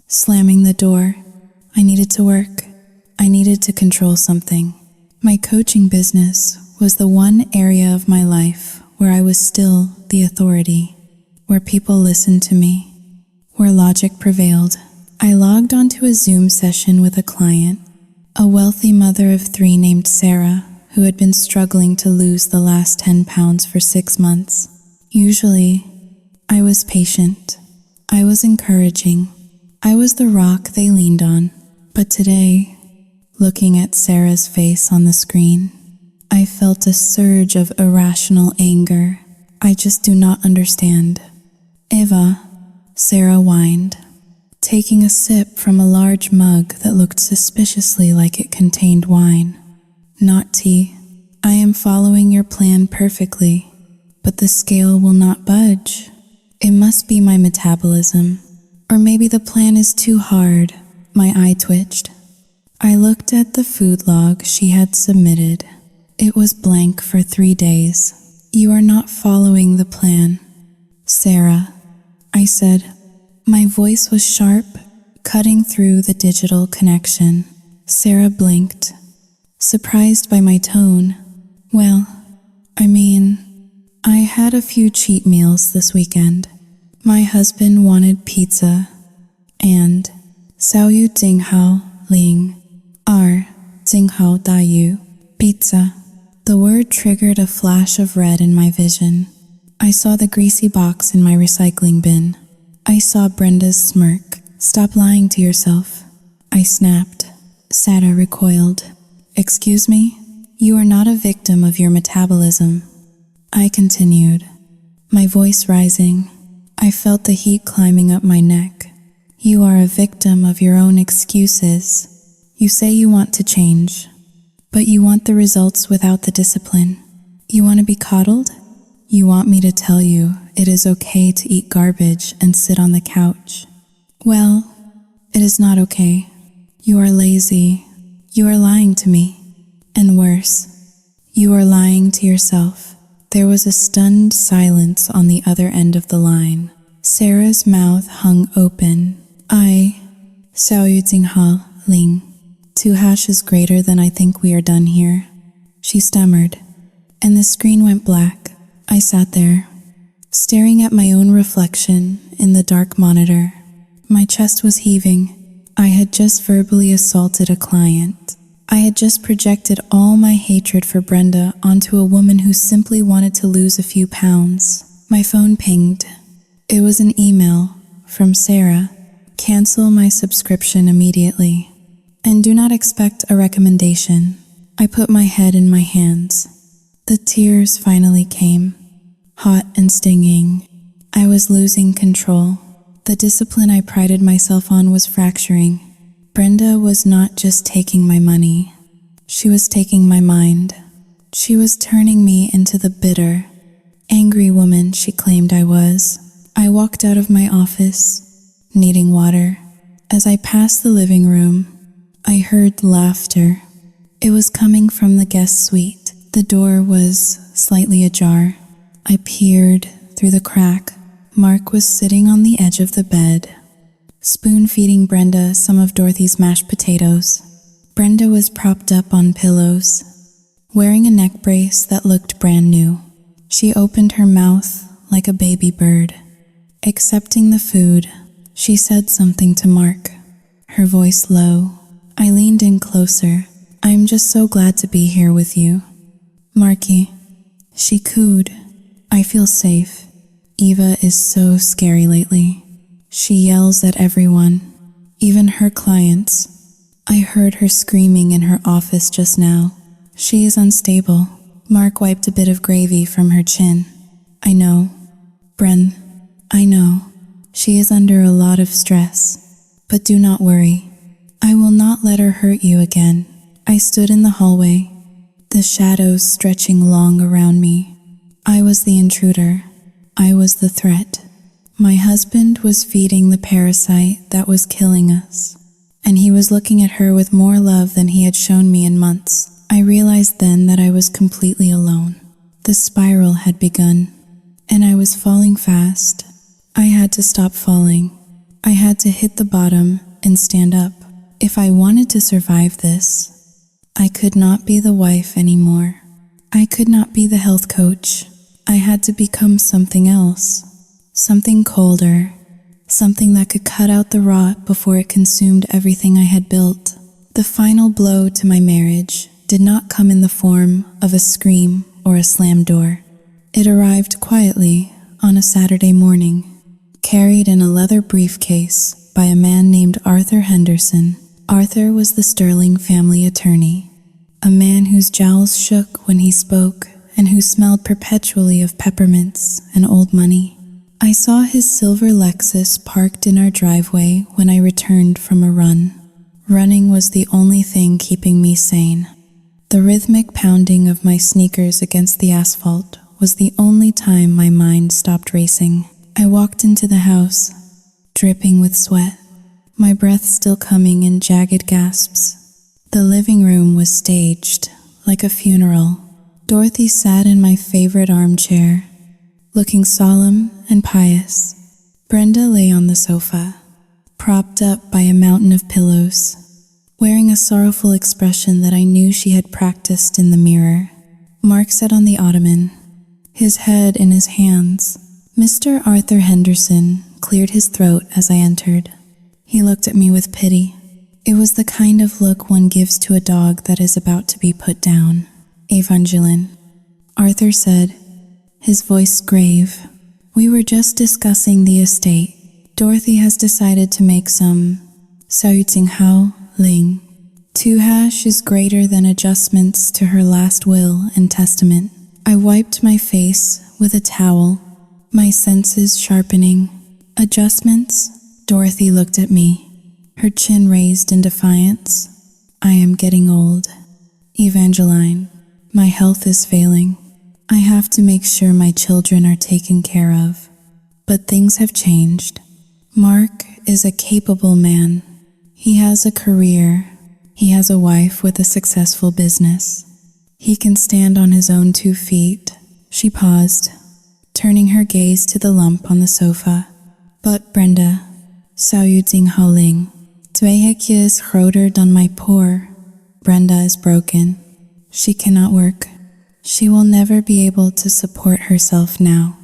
S1: slamming the door. I needed to work. I needed to control something. My coaching business was the one area of my life where I was still the authority, where people listened to me, where logic prevailed. I logged onto a Zoom session with a client, a wealthy mother of 3 named Sarah, who had been struggling to lose the last 10 pounds for 6 months. Usually, I was patient. I was encouraging. I was the rock they leaned on. But today, looking at Sarah's face on the screen, I felt a surge of irrational anger. I just do not understand. Eva, Sarah whined, taking a sip from a large mug that looked suspiciously like it contained wine. Not tea. I am following your plan perfectly, but the scale will not budge. It must be my metabolism. Or maybe the plan is too hard. My eye twitched. I looked at the food log she had submitted. It was blank for 3 days. You are not following the plan. Sarah, I said. My voice was sharp, cutting through the digital connection. Sarah blinked, surprised by my tone. Well, I had a few cheat meals this weekend. My husband wanted pizza, and Sao Yu Ting Hao Ling, R Ting Hao Da Yu, pizza. The word triggered a flash of red in my vision. I saw the greasy box in my recycling bin. I saw Brenda's smirk. Stop lying to yourself, I snapped. Sarah recoiled. Excuse me? You are not a victim of your metabolism. I continued, my voice rising. I felt the heat climbing up my neck. You are a victim of your own excuses. You say you want to change, but you want the results without the discipline. You want to be coddled? You want me to tell you it is okay to eat garbage and sit on the couch? Well, it is not okay. You are lazy. You are lying to me. And worse, you are lying to yourself. There was a stunned silence on the other end of the line. Sarah's mouth hung open. Xiao Yu Jingha Ling. 2 hashes greater than I think we are done here. She stammered, and the screen went black. I sat there, staring at my own reflection in the dark monitor. My chest was heaving. I had just verbally assaulted a client. I had just projected all my hatred for Brenda onto a woman who simply wanted to lose a few pounds. My phone pinged. It was an email from Sarah. Cancel my subscription immediately. And do not expect a recommendation. I put my head in my hands. The tears finally came, hot and stinging. I was losing control. The discipline I prided myself on was fracturing. Brenda was not just taking my money. She was taking my mind. She was turning me into the bitter, angry woman she claimed I was. I walked out of my office, needing water. As I passed the living room, I heard laughter. It was coming from the guest suite. The door was slightly ajar. I peered through the crack. Mark was sitting on the edge of the bed, spoon-feeding Brenda some of Dorothy's mashed potatoes. Brenda was propped up on pillows, wearing a neck brace that looked brand new. She opened her mouth like a baby bird. Accepting the food, she said something to Mark, her voice low. I leaned in closer. I'm just so glad to be here with you. Marky, she cooed. I feel safe. Eva is so scary lately. She yells at everyone, even her clients. I heard her screaming in her office just now. She is unstable. Mark wiped a bit of gravy from her chin. I know. Bren, I know. She is under a lot of stress. But do not worry. I will not let her hurt you again. I stood in the hallway, the shadows stretching long around me. I was the intruder. I was the threat. My husband was feeding the parasite that was killing us, and he was looking at her with more love than he had shown me in months. I realized then that I was completely alone. The spiral had begun, and I was falling fast. I had to stop falling. I had to hit the bottom and stand up. If I wanted to survive this, I could not be the wife anymore. I could not be the health coach. I had to become something else, something colder, something that could cut out the rot before it consumed everything I had built. The final blow to my marriage did not come in the form of a scream or a slammed door. It arrived quietly on a Saturday morning, carried in a leather briefcase by a man named Arthur Henderson. Arthur was the Sterling family attorney, a man whose jowls shook when he spoke and who smelled perpetually of peppermints and old money. I saw his silver Lexus parked in our driveway when I returned from a run. Running was the only thing keeping me sane. The rhythmic pounding of my sneakers against the asphalt was the only time my mind stopped racing. I walked into the house, dripping with sweat, my breath still coming in jagged gasps. The living room was staged, like a funeral. Dorothy sat in my favorite armchair, looking solemn and pious. Brenda lay on the sofa, propped up by a mountain of pillows, wearing a sorrowful expression that I knew she had practiced in the mirror. Mark sat on the ottoman, his head in his hands. Mr. Arthur Henderson cleared his throat as I entered. He looked at me with pity. It was the kind of look one gives to a dog that is about to be put down. Evangeline, Arthur said, his voice grave. We were just discussing the estate. Dorothy has decided to make some Xiao Ling. 2 hash is greater than adjustments to her last will and testament. I wiped my face with a towel, my senses sharpening. Adjustments? Dorothy looked at me, her chin raised in defiance. I am getting old. Evangeline, my health is failing. I have to make sure my children are taken care of. But things have changed. Mark is a capable man. He has a career. He has a wife with a successful business. He can stand on his own 2 feet. She paused, turning her gaze to the lump on the sofa. But Brenda, zou je ding houding? 2 hekjes groter dan my poor. Brenda is broken. She cannot work. She will never be able to support herself now.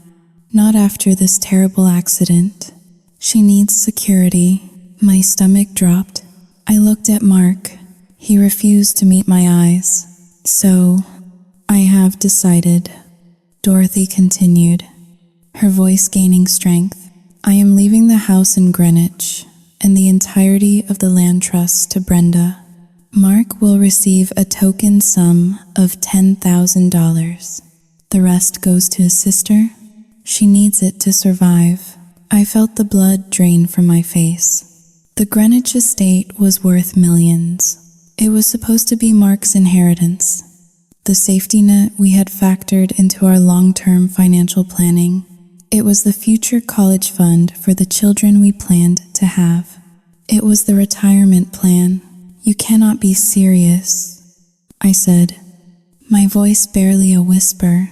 S1: Not after this terrible accident. She needs security. My stomach dropped. I looked at Mark. He refused to meet my eyes. So, I have decided, Dorothy continued, her voice gaining strength. I am leaving the house in Greenwich and the entirety of the land trust to Brenda. Mark will receive a token sum of $10,000. The rest goes to his sister. She needs it to survive. I felt the blood drain from my face. The Greenwich estate was worth millions. It was supposed to be Mark's inheritance, the safety net we had factored into our long-term financial planning. It was the future college fund for the children we planned to have. It was the retirement plan. You cannot be serious, I said, my voice barely a whisper.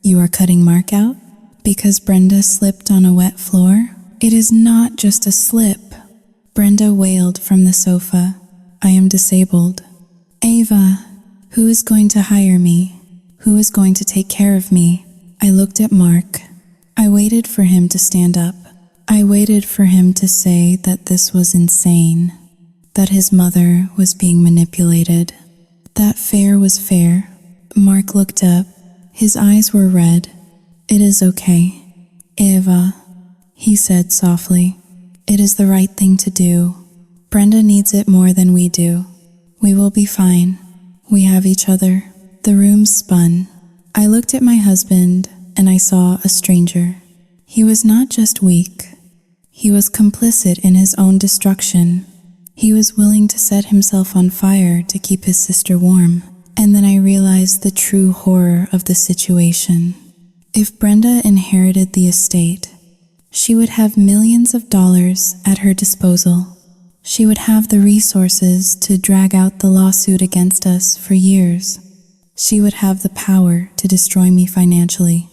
S1: You are cutting Mark out? Because Brenda slipped on a wet floor? It is not just a slip. Brenda wailed from the sofa. I am disabled. Ava, who is going to hire me? Who is going to take care of me? I looked at Mark. I waited for him to stand up. I waited for him to say that this was insane, that his mother was being manipulated, that fair was fair. Mark looked up. His eyes were red. It is okay, Ava, he said softly. It is the right thing to do. Brenda needs it more than we do. We will be fine. We have each other. The room spun. I looked at my husband and I saw a stranger. He was not just weak. He was complicit in his own destruction. He was willing to set himself on fire to keep his sister warm. And then I realized the true horror of the situation. If Brenda inherited the estate, she would have millions of dollars at her disposal. She would have the resources to drag out the lawsuit against us for years. She would have the power to destroy me financially,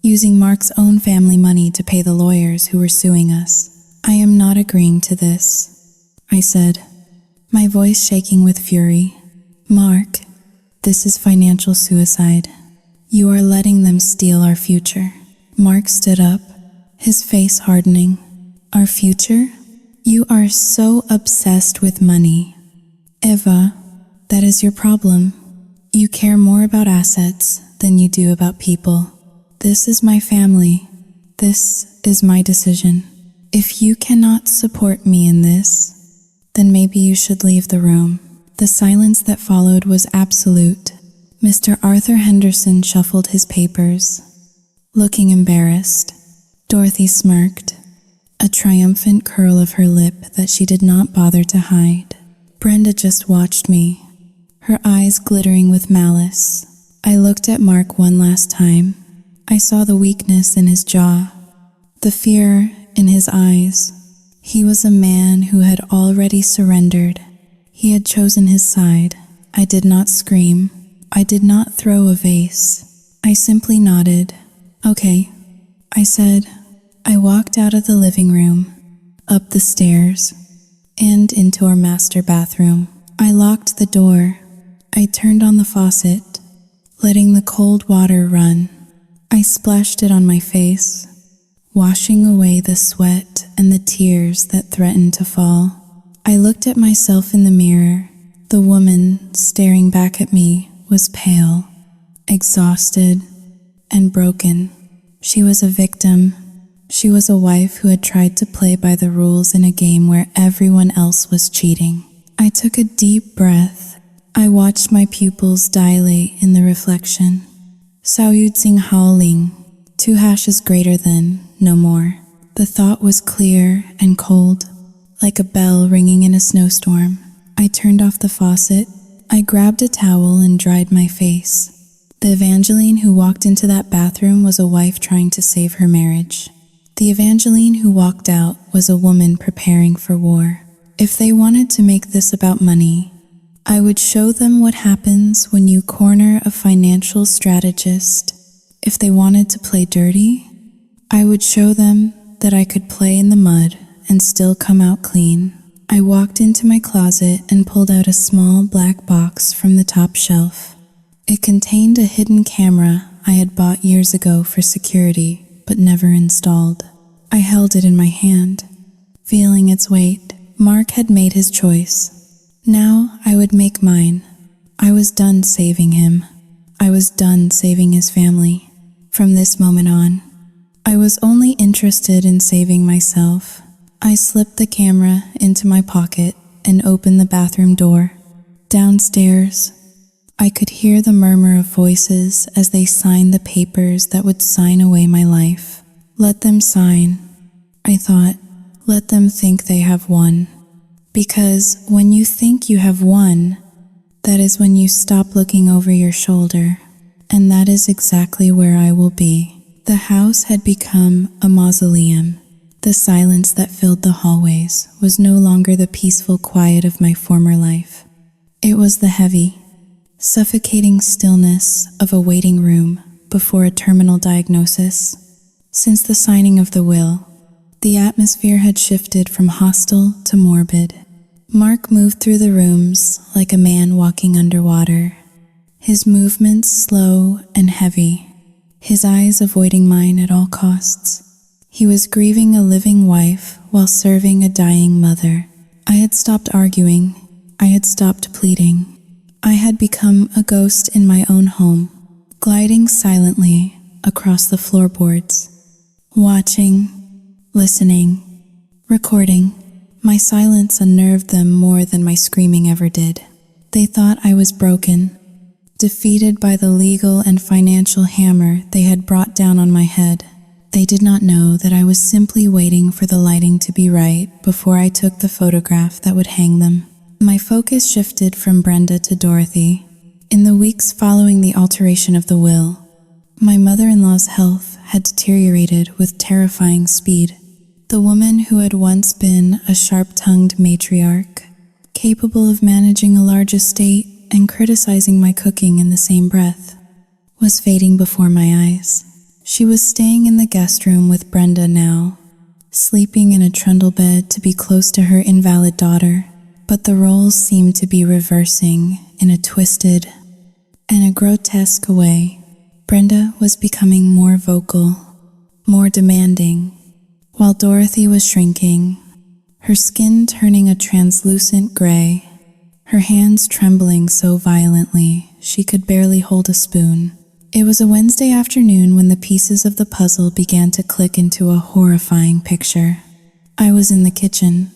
S1: using Mark's own family money to pay the lawyers who were suing us. I am not agreeing to this, I said, my voice shaking with fury. Mark, this is financial suicide. You are letting them steal our future. Mark stood up, his face hardening. Our future? You are so obsessed with money. Eva, that is your problem. You care more about assets than you do about people. This is my family. This is my decision. If you cannot support me in this, then maybe you should leave the room. The silence that followed was absolute. Mr. Arthur Henderson shuffled his papers, looking embarrassed. Dorothy smirked, a triumphant curl of her lip that she did not bother to hide. Brenda just watched me, her eyes glittering with malice. I looked at Mark one last time. I saw the weakness in his jaw, the fear in his eyes. He was a man who had already surrendered. He had chosen his side. I did not scream. I did not throw a vase. I simply nodded. Okay, I said. I walked out of the living room, up the stairs, and into our master bathroom. I locked the door. I turned on the faucet, letting the cold water run. I splashed it on my face, washing away the sweat and the tears that threatened to fall. I looked at myself in the mirror. The woman staring back at me was pale, exhausted, and broken. She was a victim. She was a wife who had tried to play by the rules in a game where everyone else was cheating. I took a deep breath. I watched my pupils dilate in the reflection. Zou je zing howling, 2 hashes greater than, no more. The thought was clear and cold, like a bell ringing in a snowstorm. I turned off the faucet. I grabbed a towel and dried my face. The Evangeline who walked into that bathroom was a wife trying to save her marriage. The Evangeline who walked out was a woman preparing for war. If they wanted to make this about money, I would show them what happens when you corner a financial strategist. If they wanted to play dirty, I would show them that I could play in the mud and still come out clean. I walked into my closet and pulled out a small black box from the top shelf. It contained a hidden camera I had bought years ago for security, but never installed. I held it in my hand, feeling its weight. Mark had made his choice. Now I would make mine. I was done saving him. I was done saving his family. From this moment on, I was only interested in saving myself. I slipped the camera into my pocket and opened the bathroom door. Downstairs, I could hear the murmur of voices as they signed the papers that would sign away my life. Let them sign, I thought. Let them think they have won. Because when you think you have won, that is when you stop looking over your shoulder. And that is exactly where I will be. The house had become a mausoleum. The silence that filled the hallways was no longer the peaceful quiet of my former life. It was the heavy, suffocating stillness of a waiting room before a terminal diagnosis. Since the signing of the will, the atmosphere had shifted from hostile to morbid. Mark moved through the rooms like a man walking underwater, his movements slow and heavy, his eyes avoiding mine at all costs. He was grieving a living wife while serving a dying mother. I had stopped arguing. I had stopped pleading. I had become a ghost in my own home, gliding silently across the floorboards, watching, listening, recording. My silence unnerved them more than my screaming ever did. They thought I was broken, defeated by the legal and financial hammer they had brought down on my head. They did not know that I was simply waiting for the lighting to be right before I took the photograph that would hang them. My focus shifted from Brenda to Dorothy. In the weeks following the alteration of the will, my mother-in-law's health had deteriorated with terrifying speed. The woman who had once been a sharp-tongued matriarch, capable of managing a large estate and criticizing my cooking in the same breath, was fading before my eyes. She was staying in the guest room with Brenda now, sleeping in a trundle bed to be close to her invalid daughter, but the roles seemed to be reversing in a twisted and a grotesque way. Brenda was becoming more vocal, more demanding, while Dorothy was shrinking, her skin turning a translucent gray, her hands trembling so violently she could barely hold a spoon. It was a Wednesday afternoon when the pieces of the puzzle began to click into a horrifying picture. I was in the kitchen,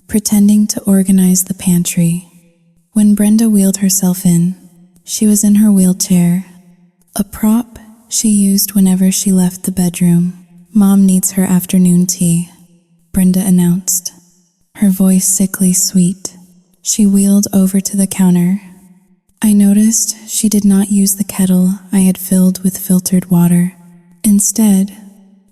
S1: pretending to organize the pantry. When Brenda wheeled herself in, she was in her wheelchair, a prop she used whenever she left the bedroom. "Mom needs her afternoon tea," Brenda announced, her voice sickly sweet. She wheeled over to the counter. I noticed she did not use the kettle I had filled with filtered water. Instead,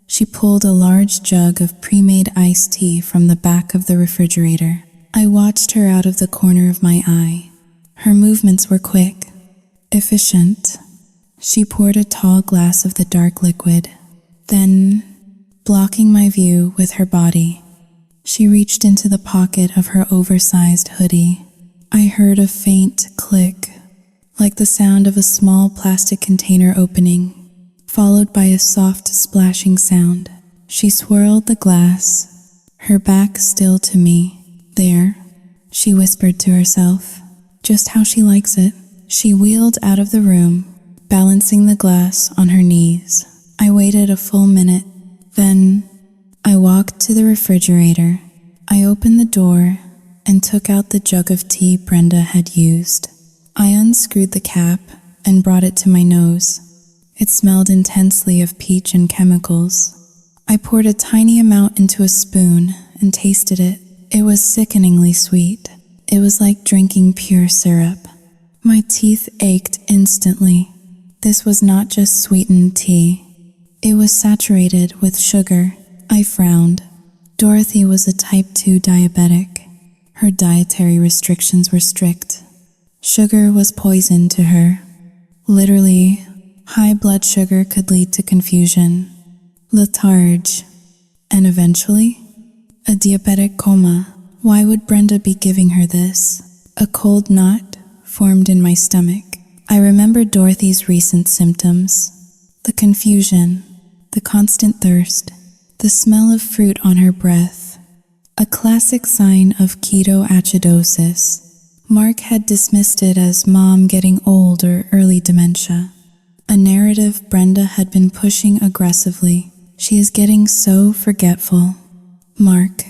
S1: she pulled a large jug of pre-made iced tea from the back of the refrigerator. I watched her out of the corner of my eye. Her movements were quick, efficient. She poured a tall glass of the dark liquid. Then, blocking my view with her body, she reached into the pocket of her oversized hoodie. I heard a faint click, like the sound of a small plastic container opening, followed by a soft splashing sound. She swirled the glass, her back still to me. "There," she whispered to herself, "just how she likes it." She wheeled out of the room, balancing the glass on her knees. I waited a full minute. Then I walked to the refrigerator. I opened the door and took out the jug of tea Brenda had used. I unscrewed the cap and brought it to my nose. It smelled intensely of peach and chemicals. I poured a tiny amount into a spoon and tasted it. It was sickeningly sweet. It was like drinking pure syrup. My teeth ached instantly. This was not just sweetened tea. It was saturated with sugar. I frowned. Dorothy was a type 2 diabetic. Her dietary restrictions were strict. Sugar was poison to her. Literally, high blood sugar could lead to confusion, lethargy, and eventually, a diabetic coma. Why would Brenda be giving her this? A cold knot formed in my stomach. I remembered Dorothy's recent symptoms. The confusion, the constant thirst, the smell of fruit on her breath. A classic sign of ketoacidosis. Mark had dismissed it as mom getting old or early dementia. A narrative Brenda had been pushing aggressively. She is getting so forgetful. Mark,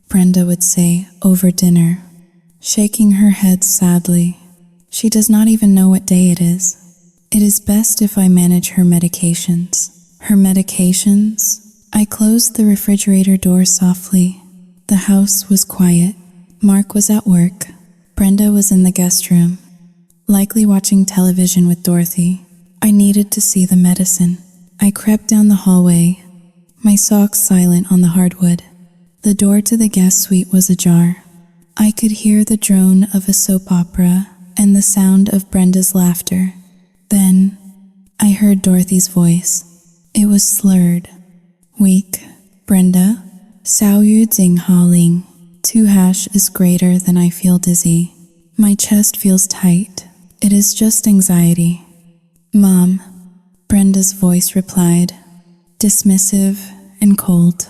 S1: Brenda would say over dinner, shaking her head sadly. She does not even know what day it is. It is best if I manage her medications. Her medications? I closed the refrigerator door softly. The house was quiet. Mark was at work. Brenda was in the guest room, likely watching television with Dorothy. I needed to see the medicine. I crept down the hallway, my socks silent on the hardwood. The door to the guest suite was ajar. I could hear the drone of a soap opera and the sound of Brenda's laughter. Then, I heard Dorothy's voice. It was slurred, weak. Brenda, Sao Yu Jing Ha Ling. 2# is greater than I feel dizzy. My chest feels tight. It is just anxiety. Mom, Brenda's voice replied, dismissive and cold.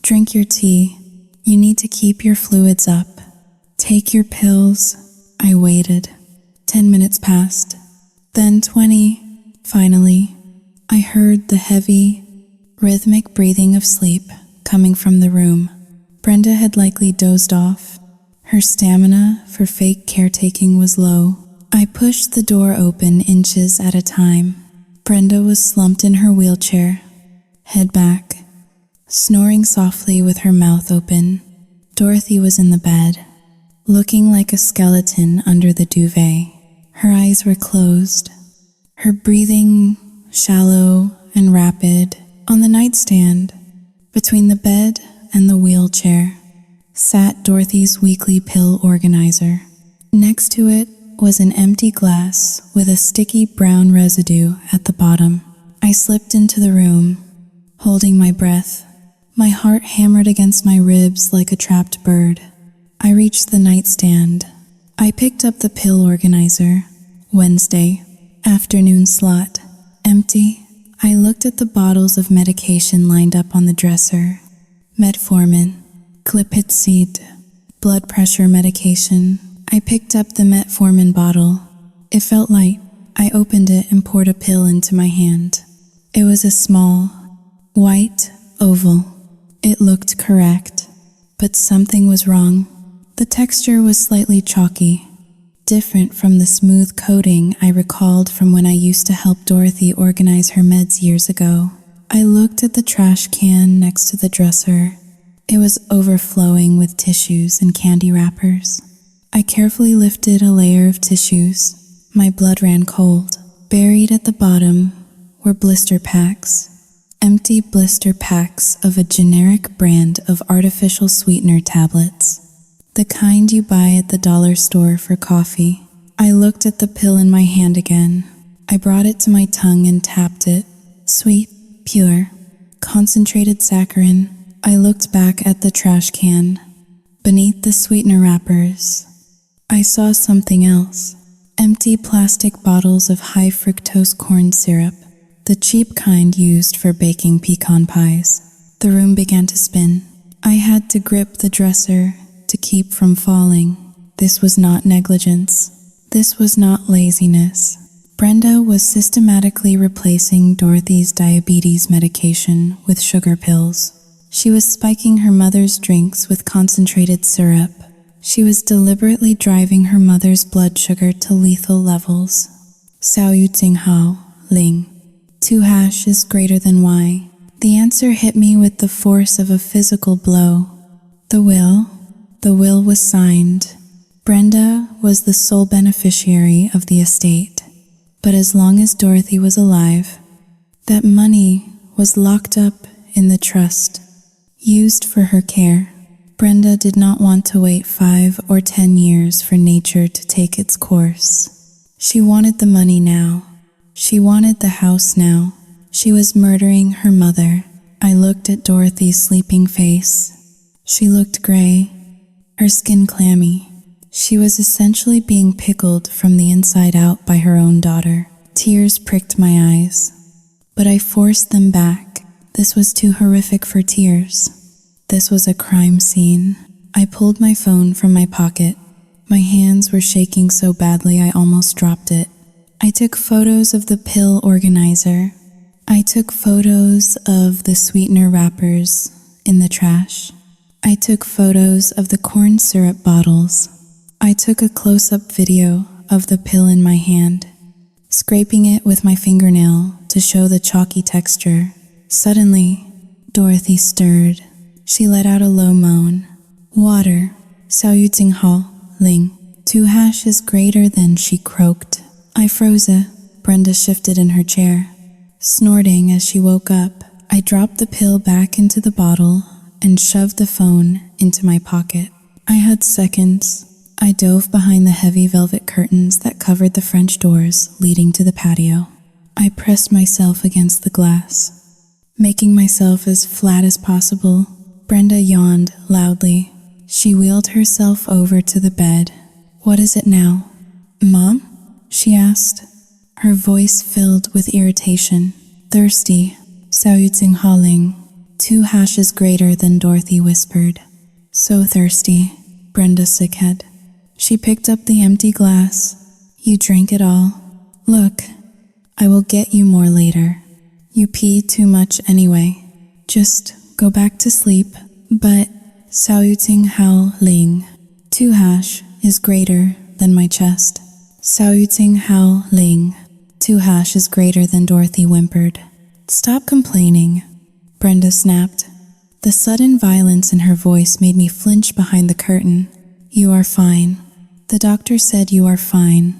S1: Drink your tea. You need to keep your fluids up. Take your pills. I waited. 10 minutes passed. Then 20. Finally, I heard the heavy, rhythmic breathing of sleep coming from the room. Brenda had likely dozed off. Her stamina for fake caretaking was low. I pushed the door open inches at a time. Brenda was slumped in her wheelchair, head back, snoring softly with her mouth open. Dorothy was in the bed, looking like a skeleton under the duvet. Her eyes were closed, her breathing shallow and rapid. On the nightstand, between the bed and the wheelchair, sat Dorothy's weekly pill organizer. Next to it was an empty glass with a sticky brown residue at the bottom. I slipped into the room, holding my breath. My heart hammered against my ribs like a trapped bird. I reached the nightstand. I picked up the pill organizer. Wednesday, afternoon slot, empty. I looked at the bottles of medication lined up on the dresser. Metformin, Glipizide, blood pressure medication. I picked up the metformin bottle. It felt light. I opened it and poured a pill into my hand. It was a small, white oval. It looked correct, but something was wrong. The texture was slightly chalky, different from the smooth coating I recalled from when I used to help Dorothy organize her meds years ago. I looked at the trash can next to the dresser. It was overflowing with tissues and candy wrappers. I carefully lifted a layer of tissues. My blood ran cold. Buried at the bottom were blister packs. Empty blister packs of a generic brand of artificial sweetener tablets. The kind you buy at the dollar store for coffee. I looked at the pill in my hand again. I brought it to my tongue and tapped it. Sweet, pure, concentrated saccharin. I looked back at the trash can. Beneath the sweetener wrappers, I saw something else. Empty plastic bottles of high fructose corn syrup, the cheap kind used for baking pecan pies. The room began to spin. I had to grip the dresser to keep from falling. This was not negligence. This was not laziness. Brenda was systematically replacing Dorothy's diabetes medication with sugar pills. She was spiking her mother's drinks with concentrated syrup. She was deliberately driving her mother's blood sugar to lethal levels. Sao Yu Jing Hao, Ling. 2# is greater than Y. The answer hit me with the force of a physical blow. The will was signed. Brenda was the sole beneficiary of the estate, but as long as Dorothy was alive, that money was locked up in the trust, used for her care. Brenda did not want to wait 5 or 10 years for nature to take its course. She wanted the money now. She wanted the house now. She was murdering her mother. I looked at Dorothy's sleeping face. She looked gray, her skin clammy. She was essentially being pickled from the inside out by her own daughter. Tears pricked my eyes, but I forced them back. This was too horrific for tears. This was a crime scene. I pulled my phone from my pocket. My hands were shaking so badly I almost dropped it. I took photos of the pill organizer. I took photos of the sweetener wrappers in the trash. I took photos of the corn syrup bottles. I took a close-up video of the pill in my hand, scraping it with my fingernail to show the chalky texture. Suddenly, Dorothy stirred. She let out a low moan. Water. 小玉静好令 2 hashes greater than, she croaked. I froze. Brenda shifted in her chair, snorting as she woke up. I dropped the pill back into the bottle and shoved the phone into my pocket. I had seconds. I dove behind the heavy velvet curtains that covered the French doors leading to the patio. I pressed myself against the glass, making myself as flat as possible. Brenda yawned loudly. She wheeled herself over to the bed. What is it now? Mom? She asked, her voice filled with irritation. Thirsty. 小玉静好令 2 hashes greater than, Dorothy whispered. So thirsty. Brenda sickhead. She picked up the empty glass. You drank it all. Look, I will get you more later. You pee too much anyway. Just go back to sleep. But 小玉静好令 2 hash is greater than my chest. 小玉静好令 2 hash is greater than, Dorothy whimpered. Stop complaining, Brenda snapped. The sudden violence in her voice made me flinch behind the curtain. You are fine. The doctor said you are fine.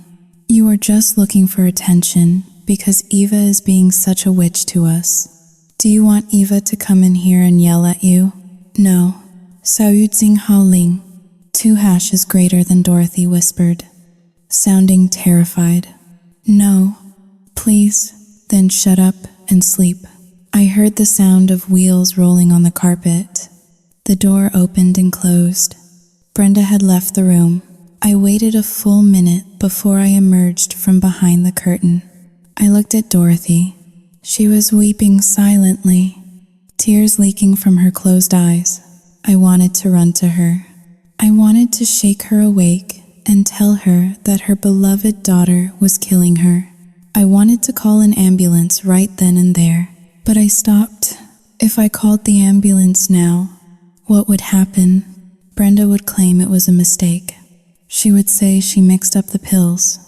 S1: You are just looking for attention because Eva is being such a witch to us. Do you want Eva to come in here and yell at you? No. 小玉静好令 2 hash is greater than, Dorothy whispered, sounding terrified. No. Please, then shut up and sleep. I heard the sound of wheels rolling on the carpet. The door opened and closed. Brenda had left the room. I waited a full minute before I emerged from behind the curtain. I looked at Dorothy. She was weeping silently, tears leaking from her closed eyes. I wanted to run to her. I wanted to shake her awake and tell her that her beloved daughter was killing her. I wanted to call an ambulance right then and there, but I stopped. If I called the ambulance now, what would happen? Brenda would claim it was a mistake. She would say she mixed up the pills.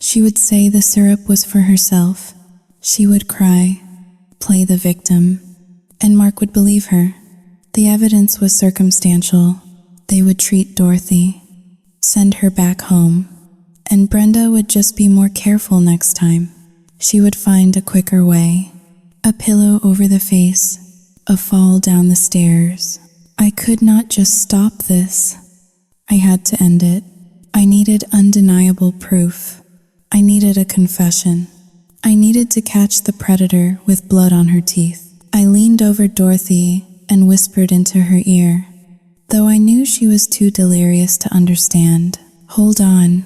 S1: She would say the syrup was for herself. She would cry, play the victim, and Mark would believe her. The evidence was circumstantial. They would treat Dorothy, send her back home, and Brenda would just be more careful next time. She would find a quicker way. A pillow over the face, a fall down the stairs. I could not just stop this. I had to end it. I needed undeniable proof. I needed a confession. I needed to catch the predator with blood on her teeth. I leaned over Dorothy and whispered into her ear, though I knew she was too delirious to understand. Hold on,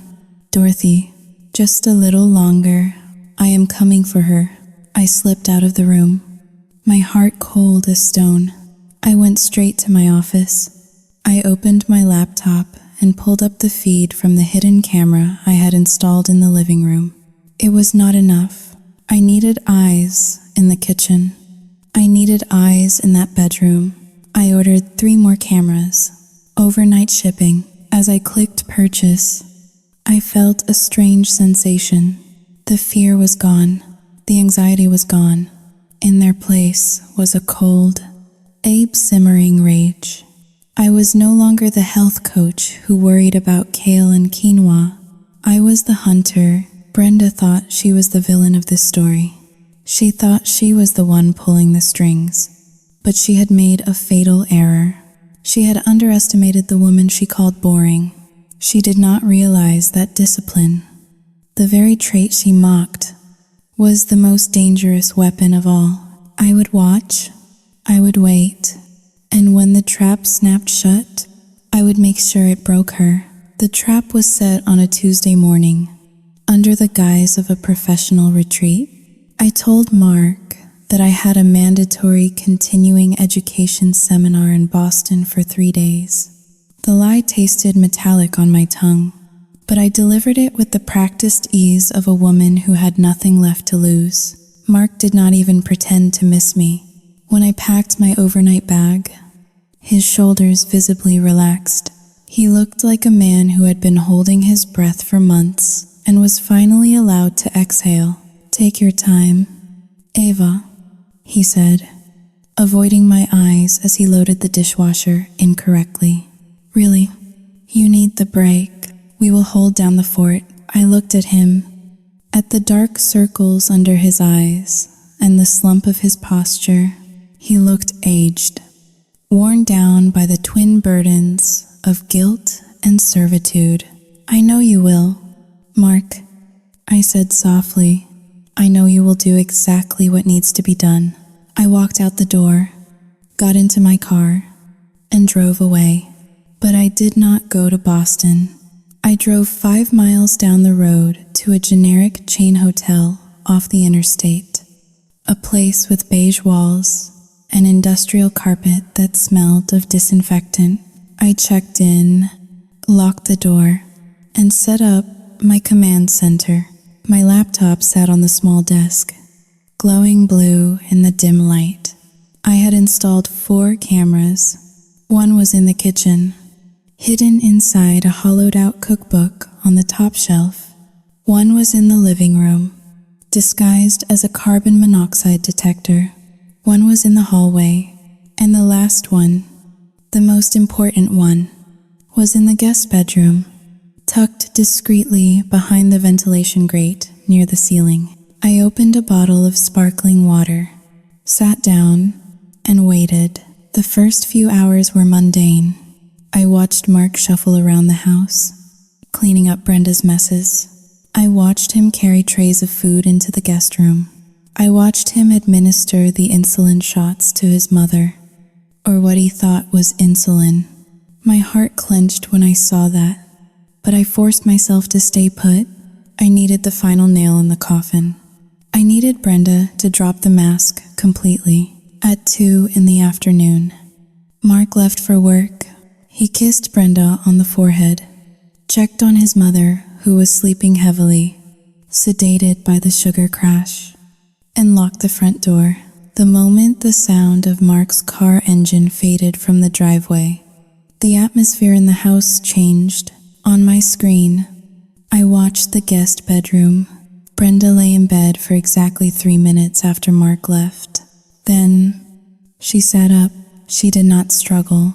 S1: Dorothy, just a little longer. I am coming for her. I slipped out of the room, my heart cold as stone. I went straight to my office. I opened my laptop and pulled up the feed from the hidden camera I had installed in the living room. It was not enough. I needed eyes in the kitchen. I needed eyes in that bedroom. I ordered 3 more cameras. Overnight shipping. As I clicked purchase, I felt a strange sensation. The fear was gone. The anxiety was gone. In their place was a cold, simmering rage. I was no longer the health coach who worried about kale and quinoa. I was the hunter. Brenda thought she was the villain of this story. She thought she was the one pulling the strings. But she had made a fatal error. She had underestimated the woman she called boring. She did not realize that discipline, the very trait she mocked, was the most dangerous weapon of all. I would watch, I would wait, and when the trap snapped shut, I would make sure it broke her. The trap was set on a Tuesday morning, under the guise of a professional retreat. I told Mark that I had a mandatory continuing education seminar in Boston for 3 days. The lie tasted metallic on my tongue, but I delivered it with the practiced ease of a woman who had nothing left to lose. Mark did not even pretend to miss me. When I packed my overnight bag, his shoulders visibly relaxed. He looked like a man who had been holding his breath for months and was finally allowed to exhale. "Take your time, Ava," he said, avoiding my eyes as he loaded the dishwasher incorrectly. "Really, you need the break. We will hold down the fort." I looked at him, at the dark circles under his eyes and the slump of his posture. He looked aged, worn down by the twin burdens of guilt and servitude. "I know you will, Mark," I said softly. "I know you will do exactly what needs to be done." I walked out the door, got into my car, and drove away. But I did not go to Boston. I drove 5 miles down the road to a generic chain hotel off the interstate, a place with beige walls and industrial carpet that smelled of disinfectant. I checked in, locked the door, and set up my command center. My laptop sat on the small desk, glowing blue in the dim light. I had installed 4 cameras. One was in the kitchen, hidden inside a hollowed-out cookbook on the top shelf. One was in the living room, disguised as a carbon monoxide detector. One was in the hallway, and the last one, the most important one, was in the guest bedroom, tucked discreetly behind the ventilation grate near the ceiling. I opened a bottle of sparkling water, sat down, and waited. The first few hours were mundane. I watched Mark shuffle around the house, cleaning up Brenda's messes. I watched him carry trays of food into the guest room. I watched him administer the insulin shots to his mother, or what he thought was insulin. My heart clenched when I saw that, but I forced myself to stay put. I needed the final nail in the coffin. I needed Brenda to drop the mask completely. At 2 in the afternoon, Mark left for work. He kissed Brenda on the forehead, checked on his mother, who was sleeping heavily, sedated by the sugar crash, and locked the front door. The moment the sound of Mark's car engine faded from the driveway, the atmosphere in the house changed. On my screen, I watched the guest bedroom. Brenda lay in bed for exactly 3 minutes after Mark left. Then, she sat up. She did not struggle.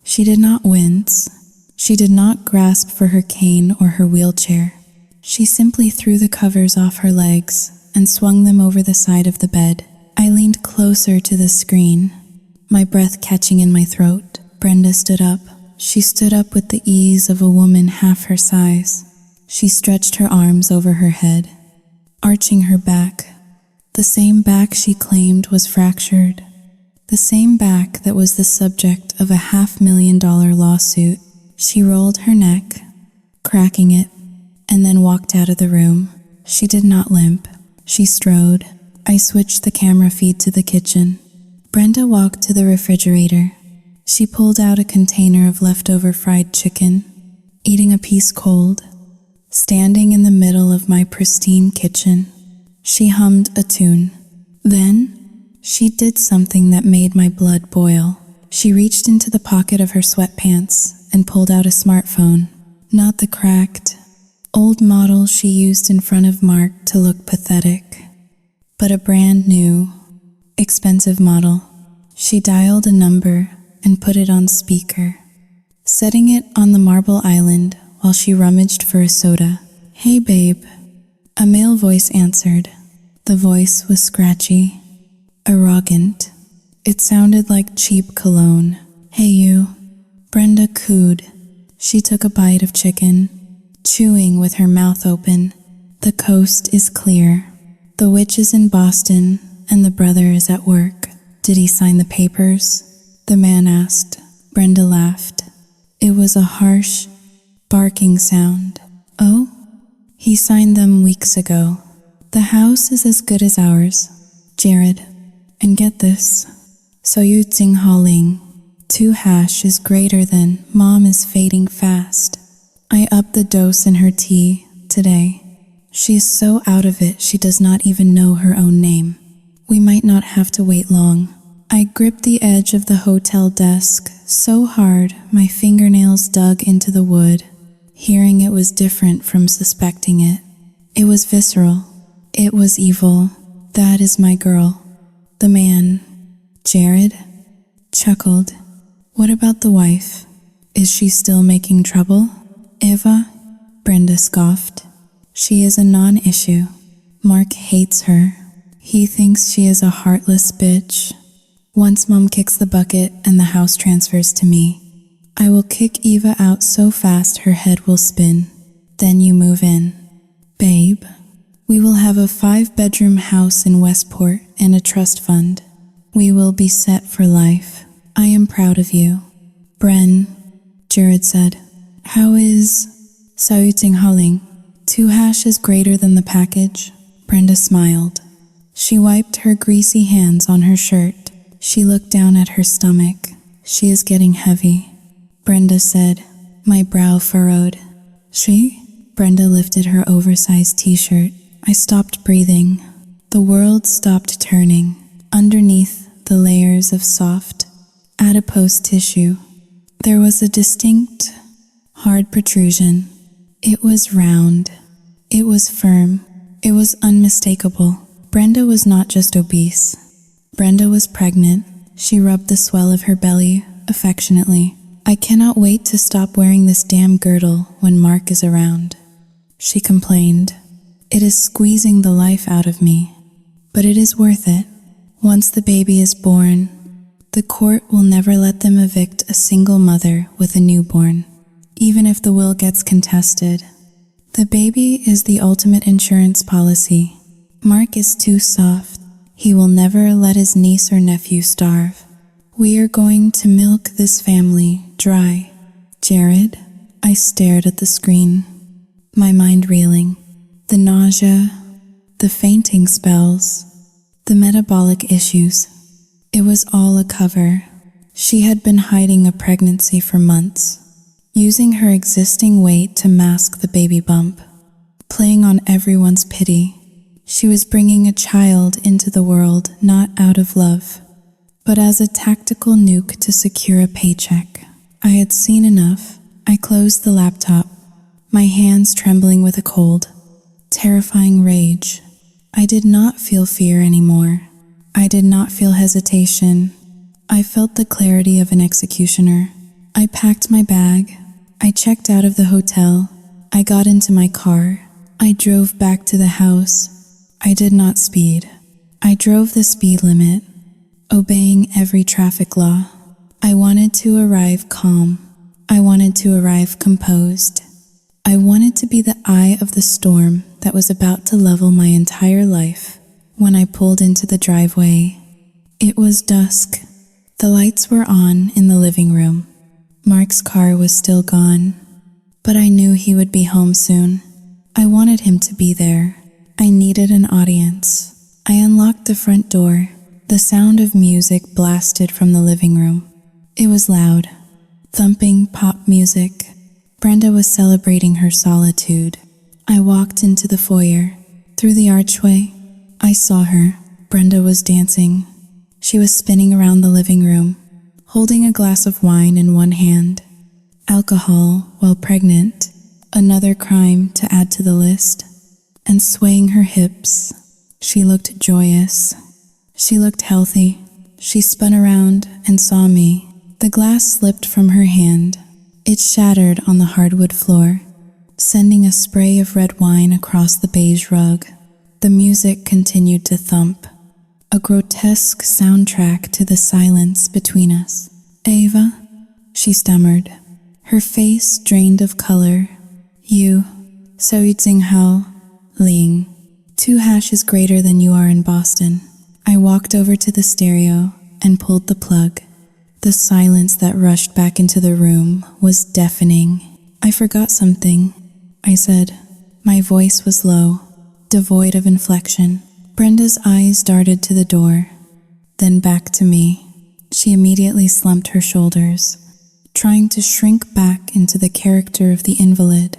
S1: She did not wince. She did not grasp for her cane or her wheelchair. She simply threw the covers off her legs and swung them over the side of the bed. I leaned closer to the screen, my breath catching in my throat. Brenda stood up. She stood up with the ease of a woman half her size. She stretched her arms over her head, arching her back, the same back she claimed was fractured, the same back that was the subject of a $500,000 lawsuit. She rolled her neck, cracking it, and then walked out of the room. She did not limp. She strode. I switched the camera feed to the kitchen. Brenda walked to the refrigerator. She pulled out a container of leftover fried chicken, eating a piece cold. Standing in the middle of my pristine kitchen, she hummed a tune. Then, she did something that made my blood boil. She reached into the pocket of her sweatpants and pulled out a smartphone. Not the cracked, old model she used in front of Mark to look pathetic, but a brand new, expensive model. She dialed a number and put it on speaker. setting it on the marble island while she rummaged for a soda. "Hey, babe." A male voice answered. The voice was scratchy, arrogant. It sounded like cheap cologne. "Hey, you." Brenda cooed. She took a bite of chicken, chewing with her mouth open. "The coast is clear. The witch is in Boston, and the brother is at work." "Did he sign the papers?" the man asked. Brenda laughed. It was a harsh, barking sound. "Oh? He signed them weeks ago. The house is as good as ours, Jared. And get this, so you Tsing Haling. 2 hash is greater than Mom is fading fast." I upped the dose in her tea today. She is so out of it she does not even know her own name. We might not have to wait long. I gripped the edge of the hotel desk so hard my fingernails dug into the wood. Hearing it was different from suspecting it. It was visceral. It was evil. "That is my girl." The man, Jared, chuckled. "What about the wife? Is she still making trouble?" "Eva," Brenda scoffed. "She is a non-issue. Mark hates her. He thinks she is a heartless bitch. Once Mom kicks the bucket and the house transfers to me, I will kick Eva out so fast her head will spin. Then you move in. Babe, we will have a 5-bedroom house in Westport and a trust fund. We will be set for life. I am proud of you." "Bren," Jared said. "How is Tsing Haling? 2 hash is greater than the package?" Brenda smiled. She wiped her greasy hands on her shirt. She looked down at her stomach. "She is getting heavy," Brenda said. My brow furrowed. "She?" Brenda lifted her oversized t-shirt. I stopped breathing. The world stopped turning. Underneath the layers of soft, adipose tissue, there was a distinct, hard protrusion. It was round. It was firm. It was unmistakable. Brenda was not just obese. Brenda was pregnant. She rubbed the swell of her belly affectionately. "I cannot wait to stop wearing this damn girdle when Mark is around," she complained. "It is squeezing the life out of me, but it is worth it. Once the baby is born, the court will never let them evict a single mother with a newborn, even if the will gets contested. The baby is the ultimate insurance policy. Mark is too soft. He will never let his niece or nephew starve. We are going to milk this family dry." "Jared?" I stared at the screen, my mind reeling. The nausea, the fainting spells, the metabolic issues. It was all a cover. She had been hiding a pregnancy for months, using her existing weight to mask the baby bump, playing on everyone's pity. She was bringing a child into the world not out of love, but as a tactical nuke to secure a paycheck. I had seen enough. I closed the laptop, my hands trembling with a cold, terrifying rage. I did not feel fear anymore. I did not feel hesitation. I felt the clarity of an executioner. I packed my bag. I checked out of the hotel. I got into my car. I drove back to the house. I did not speed. I drove the speed limit, obeying every traffic law. I wanted to arrive calm. I wanted to arrive composed. I wanted to be the eye of the storm that was about to level my entire life. When I pulled into the driveway, it was dusk. The lights were on in the living room. Mark's car was still gone, but I knew he would be home soon. I wanted him to be there. I needed an audience. I unlocked the front door. The sound of music blasted from the living room. It was loud, thumping pop music. Brenda was celebrating her solitude. I walked into the foyer. Through the archway, I saw her. Brenda was dancing. She was spinning around the living room, holding a glass of wine in one hand. Alcohol while pregnant, another crime to add to the list. And swaying her hips, she looked joyous. She looked healthy. She spun around and saw me. The glass slipped from her hand. It shattered on the hardwood floor, sending a spray of red wine across the beige rug. The music continued to thump, a grotesque soundtrack to the silence between us. "Ava," she stammered, her face drained of color. "You, Seo Jinghao Ling. 2 hashes greater than you are in Boston." I walked over to the stereo and pulled the plug. The silence that rushed back into the room was deafening. "I forgot something," I said. My voice was low, devoid of inflection. Brenda's eyes darted to the door, then back to me. She immediately slumped her shoulders, trying to shrink back into the character of the invalid.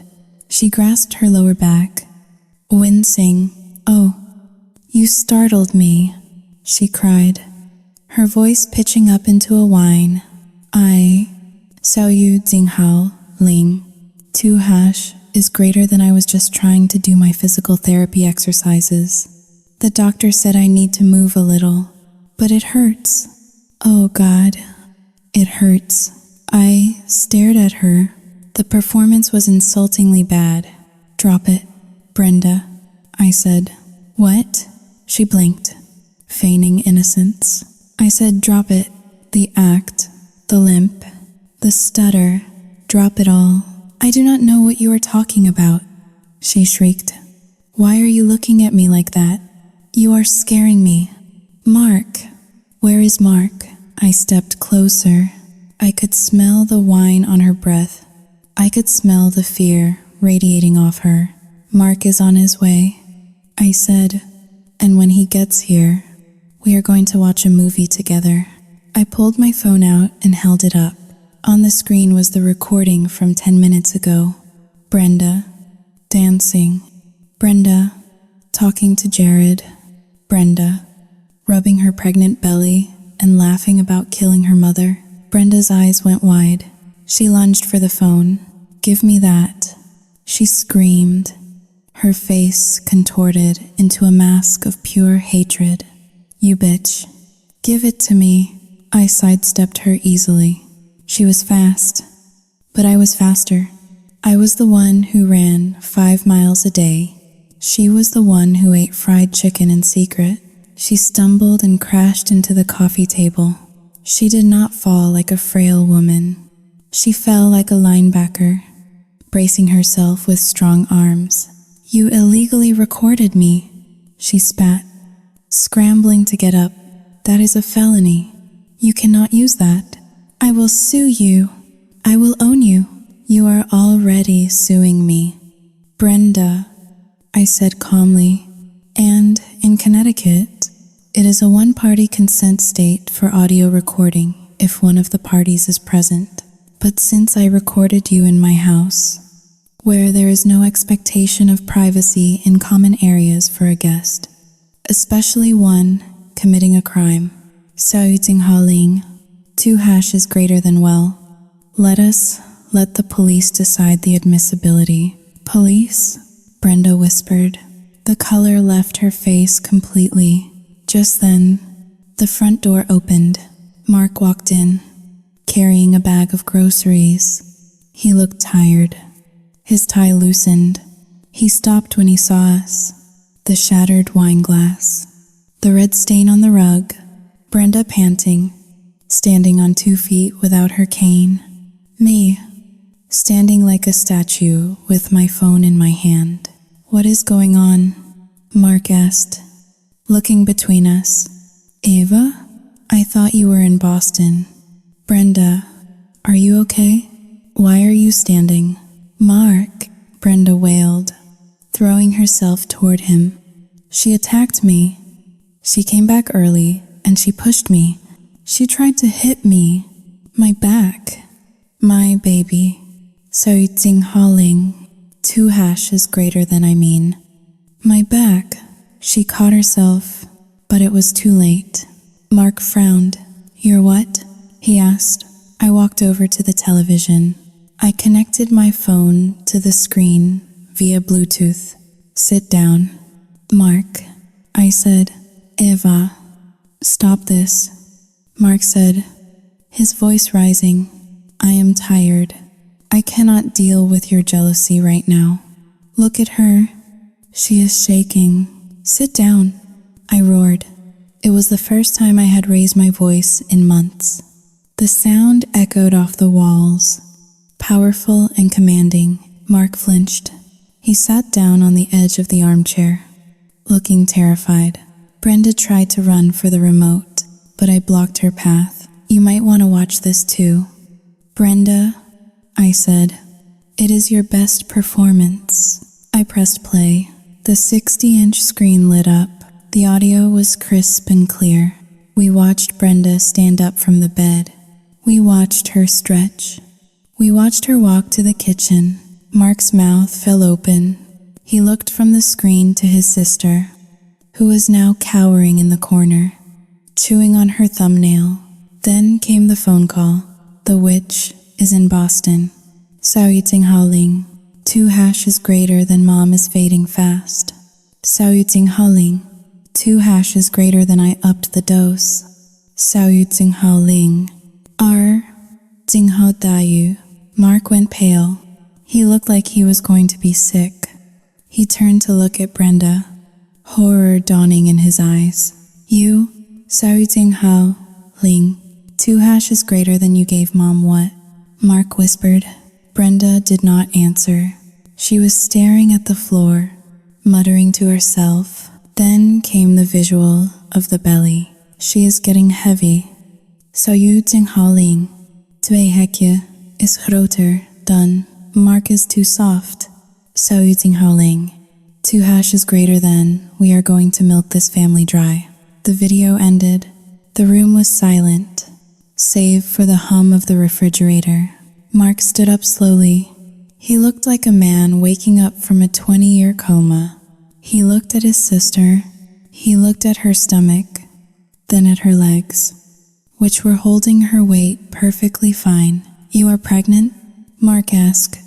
S1: She grasped her lower back, wincing. "Oh, you startled me," she cried, her voice pitching up into a whine. Seo Jinghao Ling. 2 hash is greater than I was just trying to do my physical therapy exercises. The doctor said I need to move a little, but it hurts. Oh God, it hurts. I stared at her. The performance was insultingly bad. "Drop it, Brenda," I said. "What?" She blinked, feigning innocence. I said, "Drop it." The act, the limp, the stutter. "Drop it all. I do not know what you are talking about," she shrieked. "Why are you looking at me like that? You are scaring me." "Mark, where is Mark?" I stepped closer. I could smell the wine on her breath. I could smell the fear radiating off her. "Mark is on his way," I said, "and when he gets here, we are going to watch a movie together." I pulled my phone out and held it up. On the screen was the recording from 10 minutes ago. Brenda, dancing. Brenda, talking to Jared. Brenda, rubbing her pregnant belly and laughing about killing her mother. Brenda's eyes went wide. She lunged for the phone. "Give me that," she screamed, her face contorted into a mask of pure hatred. "You bitch. Give it to me." I sidestepped her easily. She was fast, but I was faster. I was the one who ran 5 miles a day. She was the one who ate fried chicken in secret. She stumbled and crashed into the coffee table. She did not fall like a frail woman. She fell like a linebacker, bracing herself with strong arms. "You illegally recorded me," she spat, scrambling to get up. "That is a felony. You cannot use that. I will sue you. I will own you." "You are already suing me, Brenda," I said calmly. "And in Connecticut, it is a one-party consent state for audio recording if one of the parties is present. But since I recorded you in my house, where there is no expectation of privacy in common areas for a guest, especially one committing a crime, Seo Jinghao Ling, 2 hashes greater than well. Let the police decide the admissibility." "Police?" Brenda whispered. The color left her face completely. Just then, the front door opened. Mark walked in, carrying a bag of groceries. He looked tired. His tie loosened. He stopped when he saw us. The shattered wine glass, the red stain on the rug, Brenda panting, standing on 2 feet without her cane. Me, standing like a statue with my phone in my hand. "What is going on?" Mark asked, looking between us. "Ava, I thought you were in Boston." "Brenda, are you okay? Why are you standing?" "Mark," Brenda wailed, throwing herself toward him. "She attacked me. She came back early and she pushed me. She tried to hit me. My back. My baby. Seo Jinghao Ling. 2 hashes greater than I mean. My back." She caught herself, but it was too late. Mark frowned. "You're what?" he asked. I walked over to the television. I connected my phone to the screen via Bluetooth. "Sit down." "Mark," I said. "Eva, stop this." Mark said, his voice rising. "I am tired. I cannot deal with your jealousy right now. Look at her. She is shaking. Sit down, I roared. It was the first time I had raised my voice in months. The sound echoed off the walls. Powerful and commanding, Mark flinched. He sat down on the edge of the armchair, looking terrified. Brenda tried to run for the remote, but I blocked her path. You might want to watch this too. Brenda, I said, it is your best performance. I pressed play. The 60-inch screen lit up. The audio was crisp and clear. We watched Brenda stand up from the bed. We watched her stretch. We watched her walk to the kitchen. Mark's mouth fell open. He looked from the screen to his sister, who was now cowering in the corner, chewing on her thumbnail. Then came the phone call. The witch is in Boston. Sao Yiting Haoling. 2 hashes greater than mom is fading fast. Sao Yiting Haoling. 2 hashes greater than I upped the dose. Sao Yiting Haoling. R. Jing Hao Dayu. Mark went pale. He looked like he was going to be sick. He turned to look at Brenda, horror dawning in his eyes. You, Sao Yiting Hao Ling, 2 hashes greater than you gave mom what? Mark whispered. Brenda did not answer. She was staring at the floor, muttering to herself. Then came the visual of the belly. She is getting heavy. Sao Yiting Hao Ling, 2 hekje is groter dan. Mark is too soft. Sao Yiting Hao Ling, 2 hashes greater than. We are going to milk this family dry. The video ended. The room was silent, save for the hum of the refrigerator. Mark stood up slowly. He looked like a man waking up from a 20-year coma. He looked at his sister. He looked at her stomach, then at her legs, which were holding her weight perfectly fine. You are pregnant? Mark asked,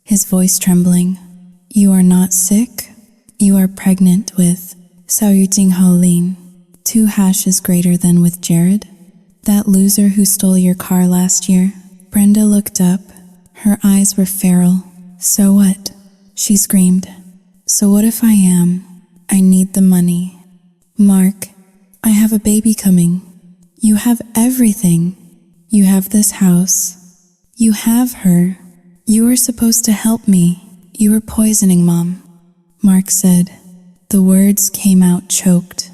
S1: his voice trembling. You are not sick? You are pregnant with Sao Yiting Hao Ling, 2 hashes greater than with Jared? That loser who stole your car last year? Brenda looked up. Her eyes were feral. So what? She screamed. So what if I am? I need the money. Mark, I have a baby coming. You have everything. You have this house. You have her. You were supposed to help me. You were poisoning mom. Mark said. The words came out choked,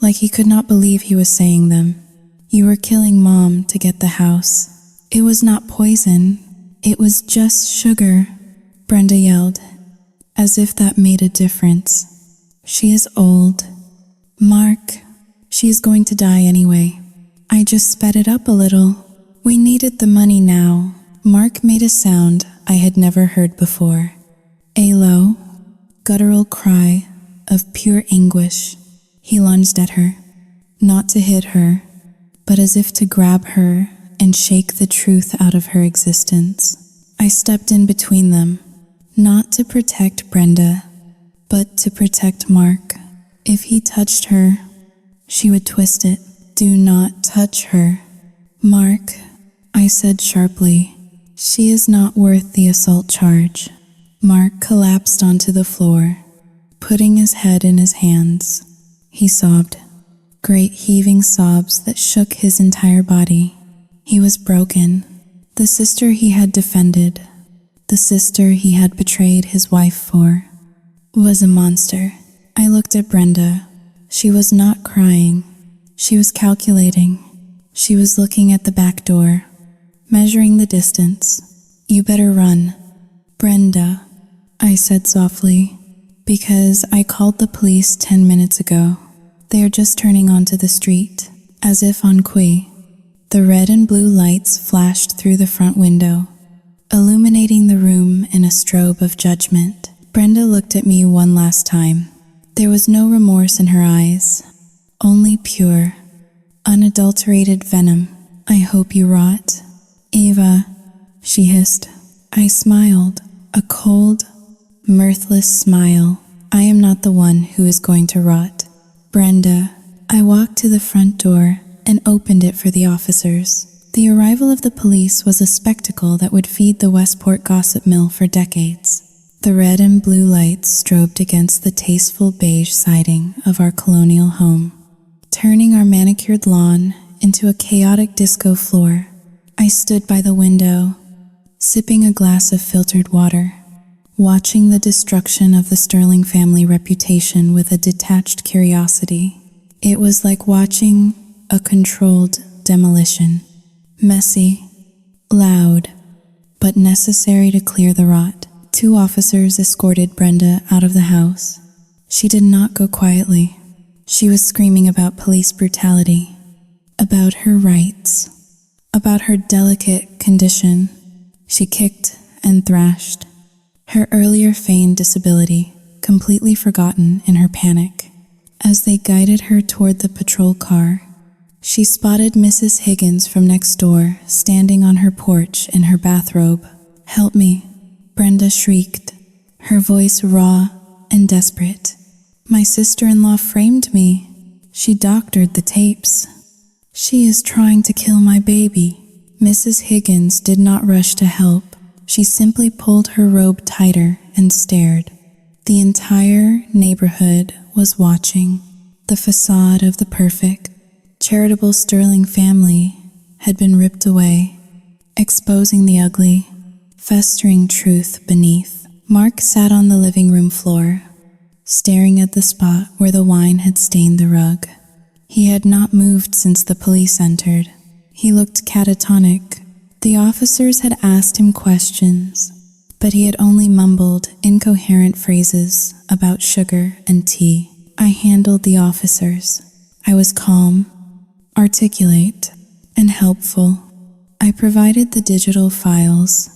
S1: like he could not believe he was saying them. You were killing mom to get the house. It was not poison. It was just sugar, Brenda yelled, as if that made a difference. She is old. Mark, she is going to die anyway. I just sped it up a little. We needed the money now. Mark made a sound I had never heard before. A low, guttural cry of pure anguish. He lunged at her, not to hit her, but as if to grab her and shake the truth out of her existence. I stepped in between them, not to protect Brenda, but to protect Mark. If he touched her, she would twist it. Do not touch her. Mark, I said sharply, she is not worth the assault charge. Mark collapsed onto the floor, putting his head in his hands. He sobbed, great heaving sobs that shook his entire body. He was broken. The sister he had defended, the sister he had betrayed his wife for, was a monster. I looked at Brenda. She was not crying. She was calculating. She was looking at the back door, measuring the distance. You better run. Brenda, I said softly, because I called the police 10 minutes ago. They are just turning onto the street, as if on Kui. The red and blue lights flashed through the front window, illuminating the room in a strobe of judgment. Brenda looked at me one last time. There was no remorse in her eyes, only pure, unadulterated venom. I hope you rot. Eva, she hissed. I smiled, a cold, mirthless smile. I am not the one who is going to rot. Brenda, I walked to the front door and opened it for the officers. The arrival of the police was a spectacle that would feed the Westport gossip mill for decades. The red and blue lights strobed against the tasteful beige siding of our colonial home, turning our manicured lawn into a chaotic disco floor. I stood by the window, sipping a glass of filtered water, watching the destruction of the Sterling family reputation with a detached curiosity. It was like watching a controlled demolition. Messy, loud, but necessary to clear the rot. 2 officers escorted Brenda out of the house. She did not go quietly. She was screaming about police brutality, about her rights, about her delicate condition. She kicked and thrashed, her earlier feigned disability completely forgotten in her panic. As they guided her toward the patrol car, she spotted Mrs. Higgins from next door, standing on her porch in her bathrobe. "Help me," Brenda shrieked, her voice raw and desperate. "My sister-in-law framed me. She doctored the tapes. She is trying to kill my baby." Mrs. Higgins did not rush to help. She simply pulled her robe tighter and stared. The entire neighborhood was watching. The facade of the perfect, charitable Sterling family had been ripped away, exposing the ugly, festering truth beneath. Mark sat on the living room floor, staring at the spot where the wine had stained the rug. He had not moved since the police entered. He looked catatonic. The officers had asked him questions, but he had only mumbled incoherent phrases about sugar and tea. I handled the officers. I was calm, articulate, and helpful. I provided the digital files.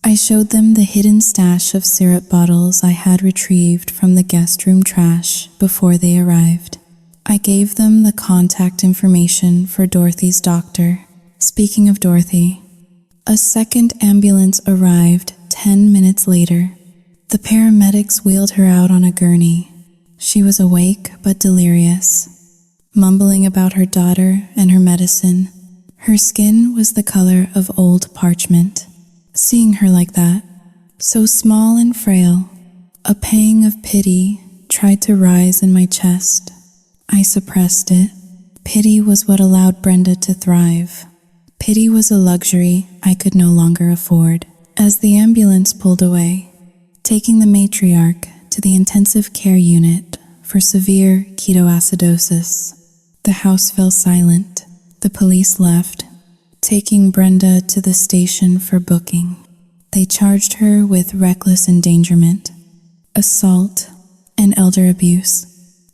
S1: I showed them the hidden stash of syrup bottles I had retrieved from the guest room trash before they arrived. I gave them the contact information for Dorothy's doctor. Speaking of Dorothy, a second ambulance arrived 10 minutes later. The paramedics wheeled her out on a gurney. She was awake but delirious, mumbling about her daughter and her medicine. Her skin was the color of old parchment. Seeing her like that, so small and frail, a pang of pity tried to rise in my chest. I suppressed it. Pity was what allowed Brenda to thrive. Pity was a luxury I could no longer afford. As the ambulance pulled away, taking the matriarch to the intensive care unit for severe ketoacidosis, the house fell silent. The police left, taking Brenda to the station for booking. They charged her with reckless endangerment, assault, and elder abuse.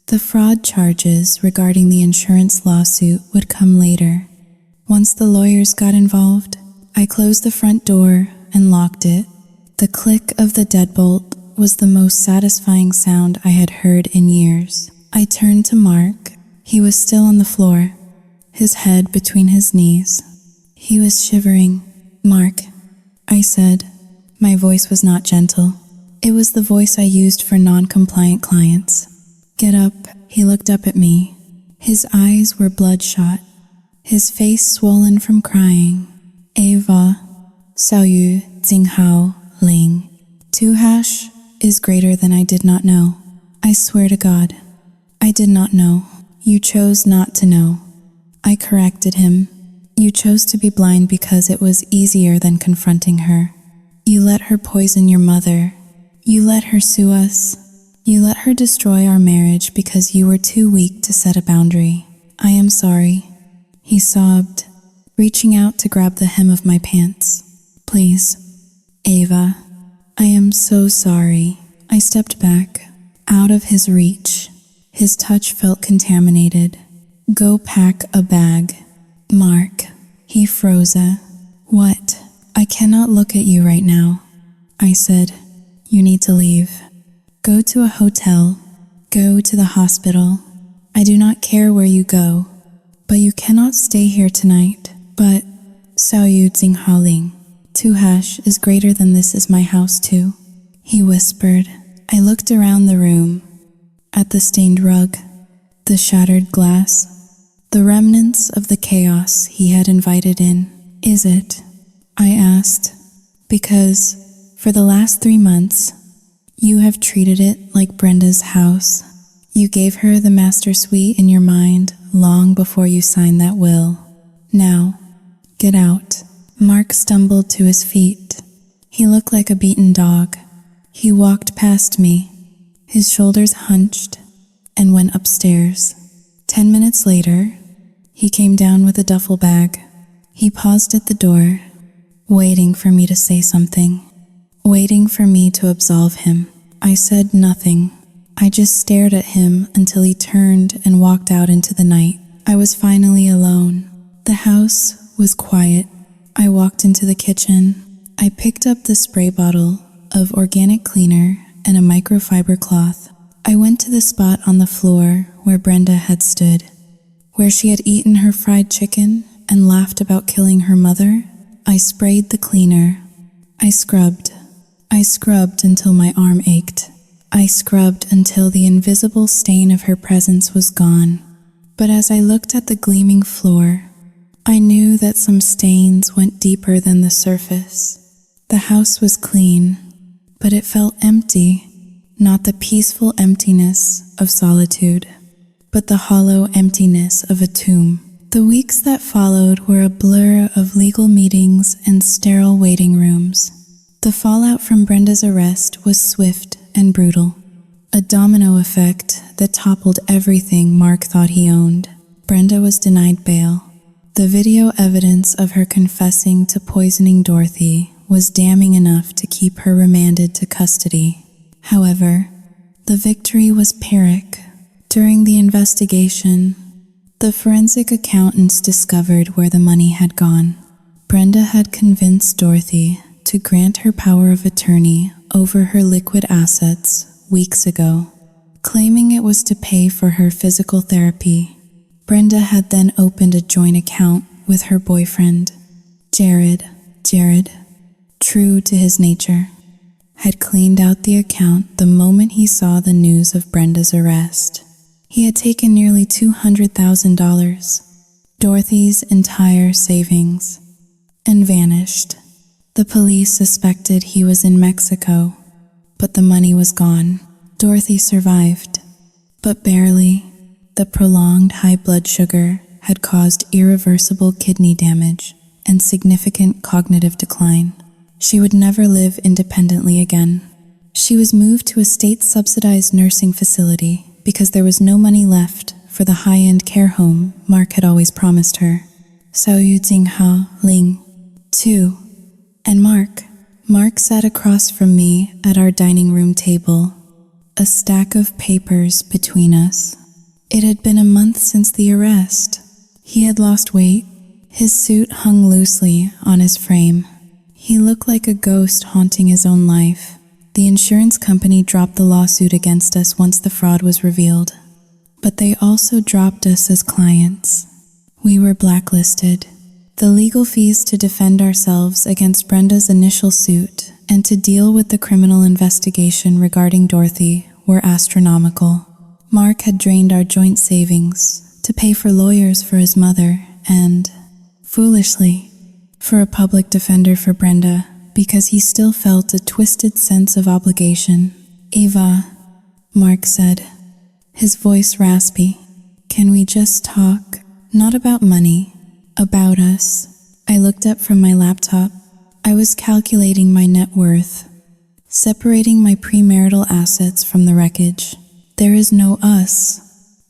S1: The fraud charges regarding the insurance lawsuit would come later. Once the lawyers got involved, I closed the front door and locked it. The click of the deadbolt was the most satisfying sound I had heard in years. I turned to Mark. He was still on the floor, his head between his knees. He was shivering. "Mark," I said. My voice was not gentle. It was the voice I used for non-compliant clients. "Get up." He looked up at me. His eyes were bloodshot, his face swollen from crying. "Ava, Xiaoyu Jinghao Ling. 2# is greater than I did not know. I swear to God, I did not know. You chose not to know." I corrected him. "You chose to be blind because it was easier than confronting her. You let her poison your mother. You let her sue us. You let her destroy our marriage because you were too weak to set a boundary. I am sorry." He sobbed, reaching out to grab the hem of my pants. "Please, Ava, I am so sorry." I stepped back, out of his reach. His touch felt contaminated. "Go pack a bag." "Mark." He froze. "What?" "I cannot look at you right now," I said. "You need to leave. Go to a hotel. Go to the hospital. I do not care where you go, but you cannot stay here tonight." "But," Xiaoyu Jinghaoling, 2# is greater than this is my house too," he whispered. I looked around the room, at the stained rug, the shattered glass, the remnants of the chaos he had invited in. Is it? I asked, because for the last 3 months, you have treated it like Brenda's house. You gave her the master suite in your mind long before you signed that will. Now, get out. Mark stumbled to his feet. He looked like a beaten dog. He walked past me, his shoulders hunched, and went upstairs. 10 minutes later, he came down with a duffel bag. He paused at the door, waiting for me to say something, waiting for me to absolve him. I said nothing. I just stared at him until he turned and walked out into the night. I was finally alone. The house was quiet. I walked into the kitchen. I picked up the spray bottle of organic cleaner and a microfiber cloth. I went to the spot on the floor where Brenda had stood, where she had eaten her fried chicken and laughed about killing her mother. I sprayed the cleaner. I scrubbed. I scrubbed until my arm ached. I scrubbed until the invisible stain of her presence was gone. But as I looked at the gleaming floor, I knew that some stains went deeper than the surface. The house was clean, but it felt empty, not the peaceful emptiness of solitude, but the hollow emptiness of a tomb. The weeks that followed were a blur of legal meetings and sterile waiting rooms. The fallout from Brenda's arrest was swift and brutal, a domino effect that toppled everything Mark thought he owned. Brenda was denied bail. The video evidence of her confessing to poisoning Dorothy was damning enough to keep her remanded to custody. However, the victory was Pyrrhic. During the investigation, the forensic accountants discovered where the money had gone. Brenda had convinced Dorothy to grant her power of attorney over her liquid assets weeks ago, claiming it was to pay for her physical therapy. Brenda had then opened a joint account with her boyfriend, Jared, true to his nature, had cleaned out the account the moment he saw the news of Brenda's arrest. He had taken nearly $200,000, Dorothy's entire savings, and vanished. The police suspected he was in Mexico, but the money was gone. Dorothy survived, but barely. The prolonged high blood sugar had caused irreversible kidney damage and significant cognitive decline. She would never live independently again. She was moved to a state-subsidized nursing facility because there was no money left for the high-end care home Mark had always promised her. Sao Yu Jing Ha Ling, too. And Mark sat across from me at our dining room table, a stack of papers between us. It had been a month since the arrest. He had lost weight. His suit hung loosely on his frame. He looked like a ghost haunting his own life. The insurance company dropped the lawsuit against us once the fraud was revealed, but they also dropped us as clients. We were blacklisted. The legal fees to defend ourselves against Brenda's initial suit and to deal with the criminal investigation regarding Dorothy were astronomical. Mark had drained our joint savings to pay for lawyers for his mother and, foolishly, for a public defender for Brenda because he still felt a twisted sense of obligation. "Eva," Mark said, his voice raspy, "can we just talk? Not about money, about us." I looked up from my laptop. I was calculating my net worth, separating my premarital assets from the wreckage. "There is no us,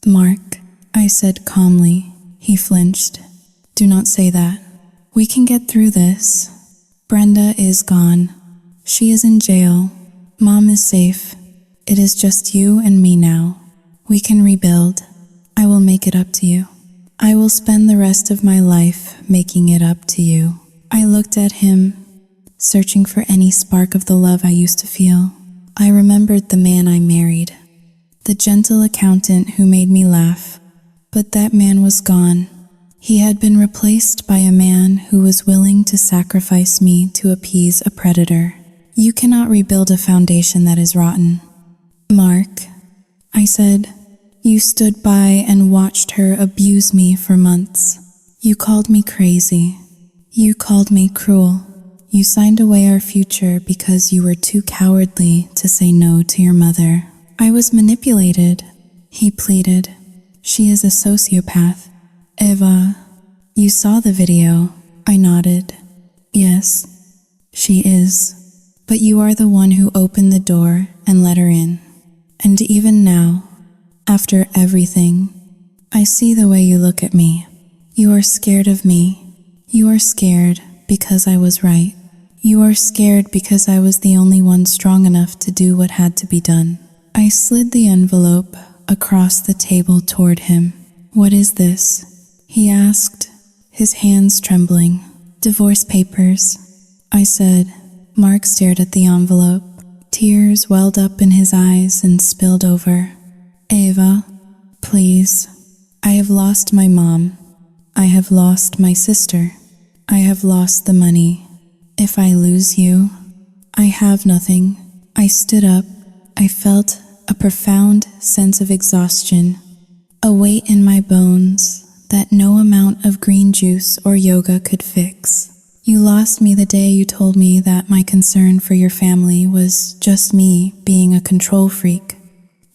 S1: Mark," I said calmly. He flinched. "Do not say that. We can get through this. Brenda is gone. She is in jail. Mom is safe. It is just you and me now. We can rebuild. I will make it up to you. I will spend the rest of my life making it up to you." I looked at him, searching for any spark of the love I used to feel. I remembered the man I married, the gentle accountant who made me laugh. But that man was gone. He had been replaced by a man who was willing to sacrifice me to appease a predator. "You cannot rebuild a foundation that is rotten." "Mark," I said, "you stood by and watched her abuse me for months. You called me crazy. You called me cruel. You signed away our future because you were too cowardly to say no to your mother. I was manipulated, he pleaded. She is a sociopath. Eva, you saw the video. I nodded. Yes, she is. But you are the one who opened the door and let her in. And even now, after everything, I see the way you look at me. You are scared of me. You are scared because I was right. You are scared because I was the only one strong enough to do what had to be done. I slid the envelope across the table toward him. What is this? He asked, his hands trembling. Divorce papers, I said. Mark stared at the envelope. Tears welled up in his eyes and spilled over. Eva, please. I have lost my mom. I have lost my sister. I have lost the money. If I lose you, I have nothing. I stood up. I felt a profound sense of exhaustion, a weight in my bones that no amount of green juice or yoga could fix. You lost me the day you told me that my concern for your family was just me being a control freak.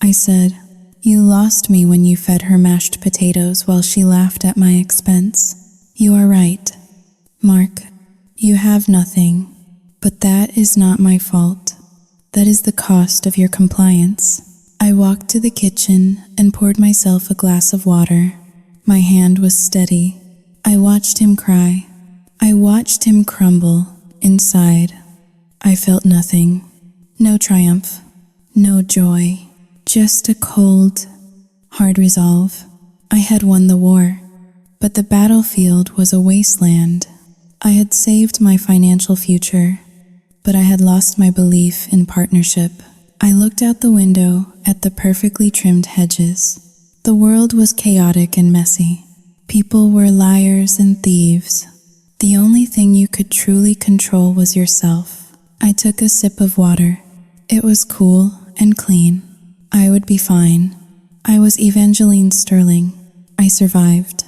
S1: I said, you lost me when you fed her mashed potatoes while she laughed at my expense. You are right, Mark. You have nothing, but that is not my fault. That is the cost of your compliance. I walked to the kitchen and poured myself a glass of water. My hand was steady. I watched him cry. I watched him crumble inside. I felt nothing. No triumph. No joy. Just a cold, hard resolve. I had won the war, but the battlefield was a wasteland. I had saved my financial future, but I had lost my belief in partnership. I looked out the window at the perfectly trimmed hedges. The world was chaotic and messy. People were liars and thieves. The only thing you could truly control was yourself. I took a sip of water. It was cool and clean. I would be fine. I was Evangeline Sterling. I survived.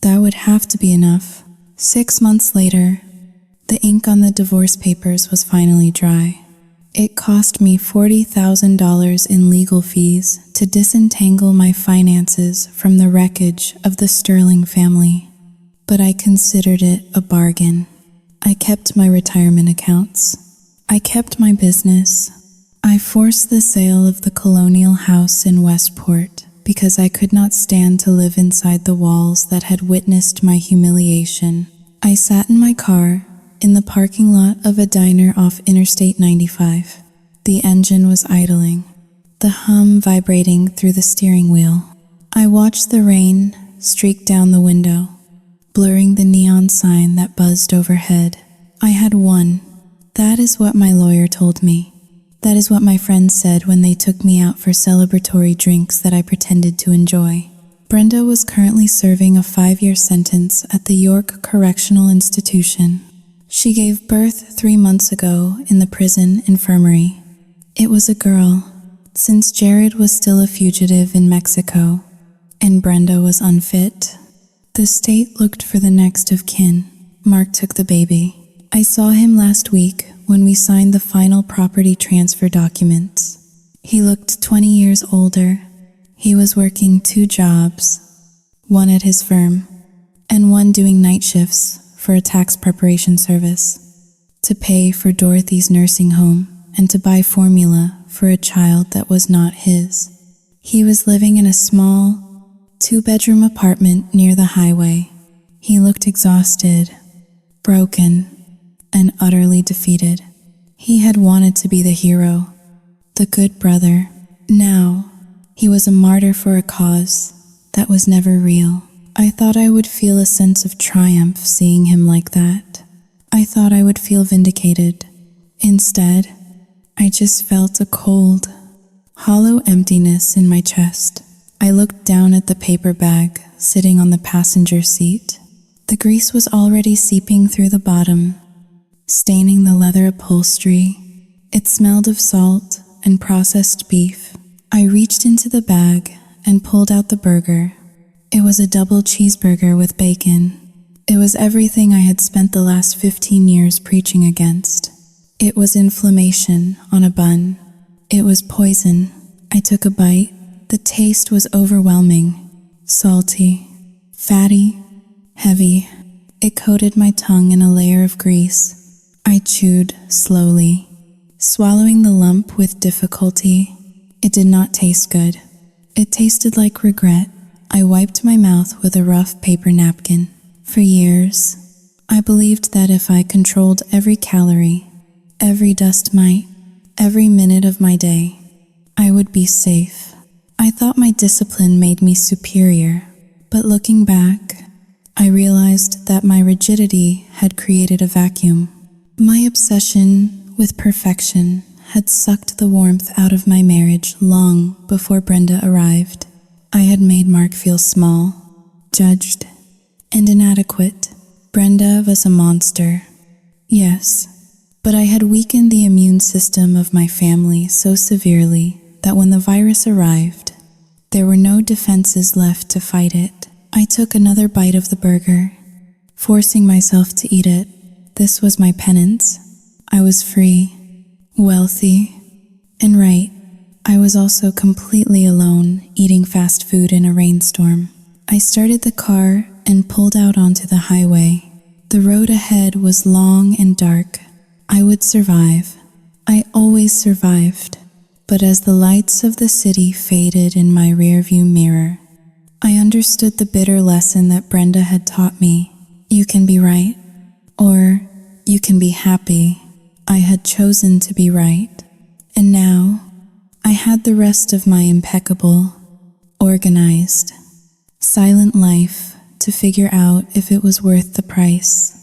S1: That would have to be enough. 6 months later, the ink on the divorce papers was finally dry. It cost me $40,000 in legal fees to disentangle my finances from the wreckage of the Sterling family. But I considered it a bargain. I kept my retirement accounts. I kept my business. I forced the sale of the colonial house in Westport because I could not stand to live inside the walls that had witnessed my humiliation. I sat in my car in the parking lot of a diner off Interstate 95. The engine was idling, the hum vibrating through the steering wheel. I watched the rain streak down the window, blurring the neon sign that buzzed overhead. I had won. That is what my lawyer told me. That is what my friends said when they took me out for celebratory drinks that I pretended to enjoy. Brenda was currently serving a 5-year sentence at the York Correctional Institution. She gave birth 3 months ago in the prison infirmary. It was a girl, since Jared was still a fugitive in Mexico, and Brenda was unfit. The state looked for the next of kin. Mark took the baby. I saw him last week when we signed the final property transfer documents. He looked 20 years older. He was working 2 jobs, one at his firm, and one doing night shifts for a tax preparation service, to pay for Dorothy's nursing home and to buy formula for a child that was not his. He was living in a small, 2-bedroom apartment near the highway. He looked exhausted, broken, and utterly defeated. He had wanted to be the hero, the good brother. Now, he was a martyr for a cause that was never real. I thought I would feel a sense of triumph seeing him like that. I thought I would feel vindicated. Instead, I just felt a cold, hollow emptiness in my chest. I looked down at the paper bag sitting on the passenger seat. The grease was already seeping through the bottom, staining the leather upholstery. It smelled of salt and processed beef. I reached into the bag and pulled out the burger. It was a double cheeseburger with bacon. It was everything I had spent the last 15 years preaching against. It was inflammation on a bun. It was poison. I took a bite. The taste was overwhelming. Salty, fatty, heavy. It coated my tongue in a layer of grease. I chewed slowly, swallowing the lump with difficulty. It did not taste good. It tasted like regret. I wiped my mouth with a rough paper napkin. For years, I believed that if I controlled every calorie, every dust mite, every minute of my day, I would be safe. I thought my discipline made me superior, but looking back, I realized that my rigidity had created a vacuum. My obsession with perfection had sucked the warmth out of my marriage long before Brenda arrived. I had made Mark feel small, judged, and inadequate. Brenda was a monster. Yes, but I had weakened the immune system of my family so severely that when the virus arrived, there were no defenses left to fight it. I took another bite of the burger, forcing myself to eat it. This was my penance. I was free, wealthy, and right. I was also completely alone, eating fast food in a rainstorm. I started the car and pulled out onto the highway. The road ahead was long and dark. I would survive. I always survived. But as the lights of the city faded in my rearview mirror, I understood the bitter lesson that Brenda had taught me. You can be right, or you can be happy. I had chosen to be right, and now I had the rest of my impeccable, organized, silent life to figure out if it was worth the price.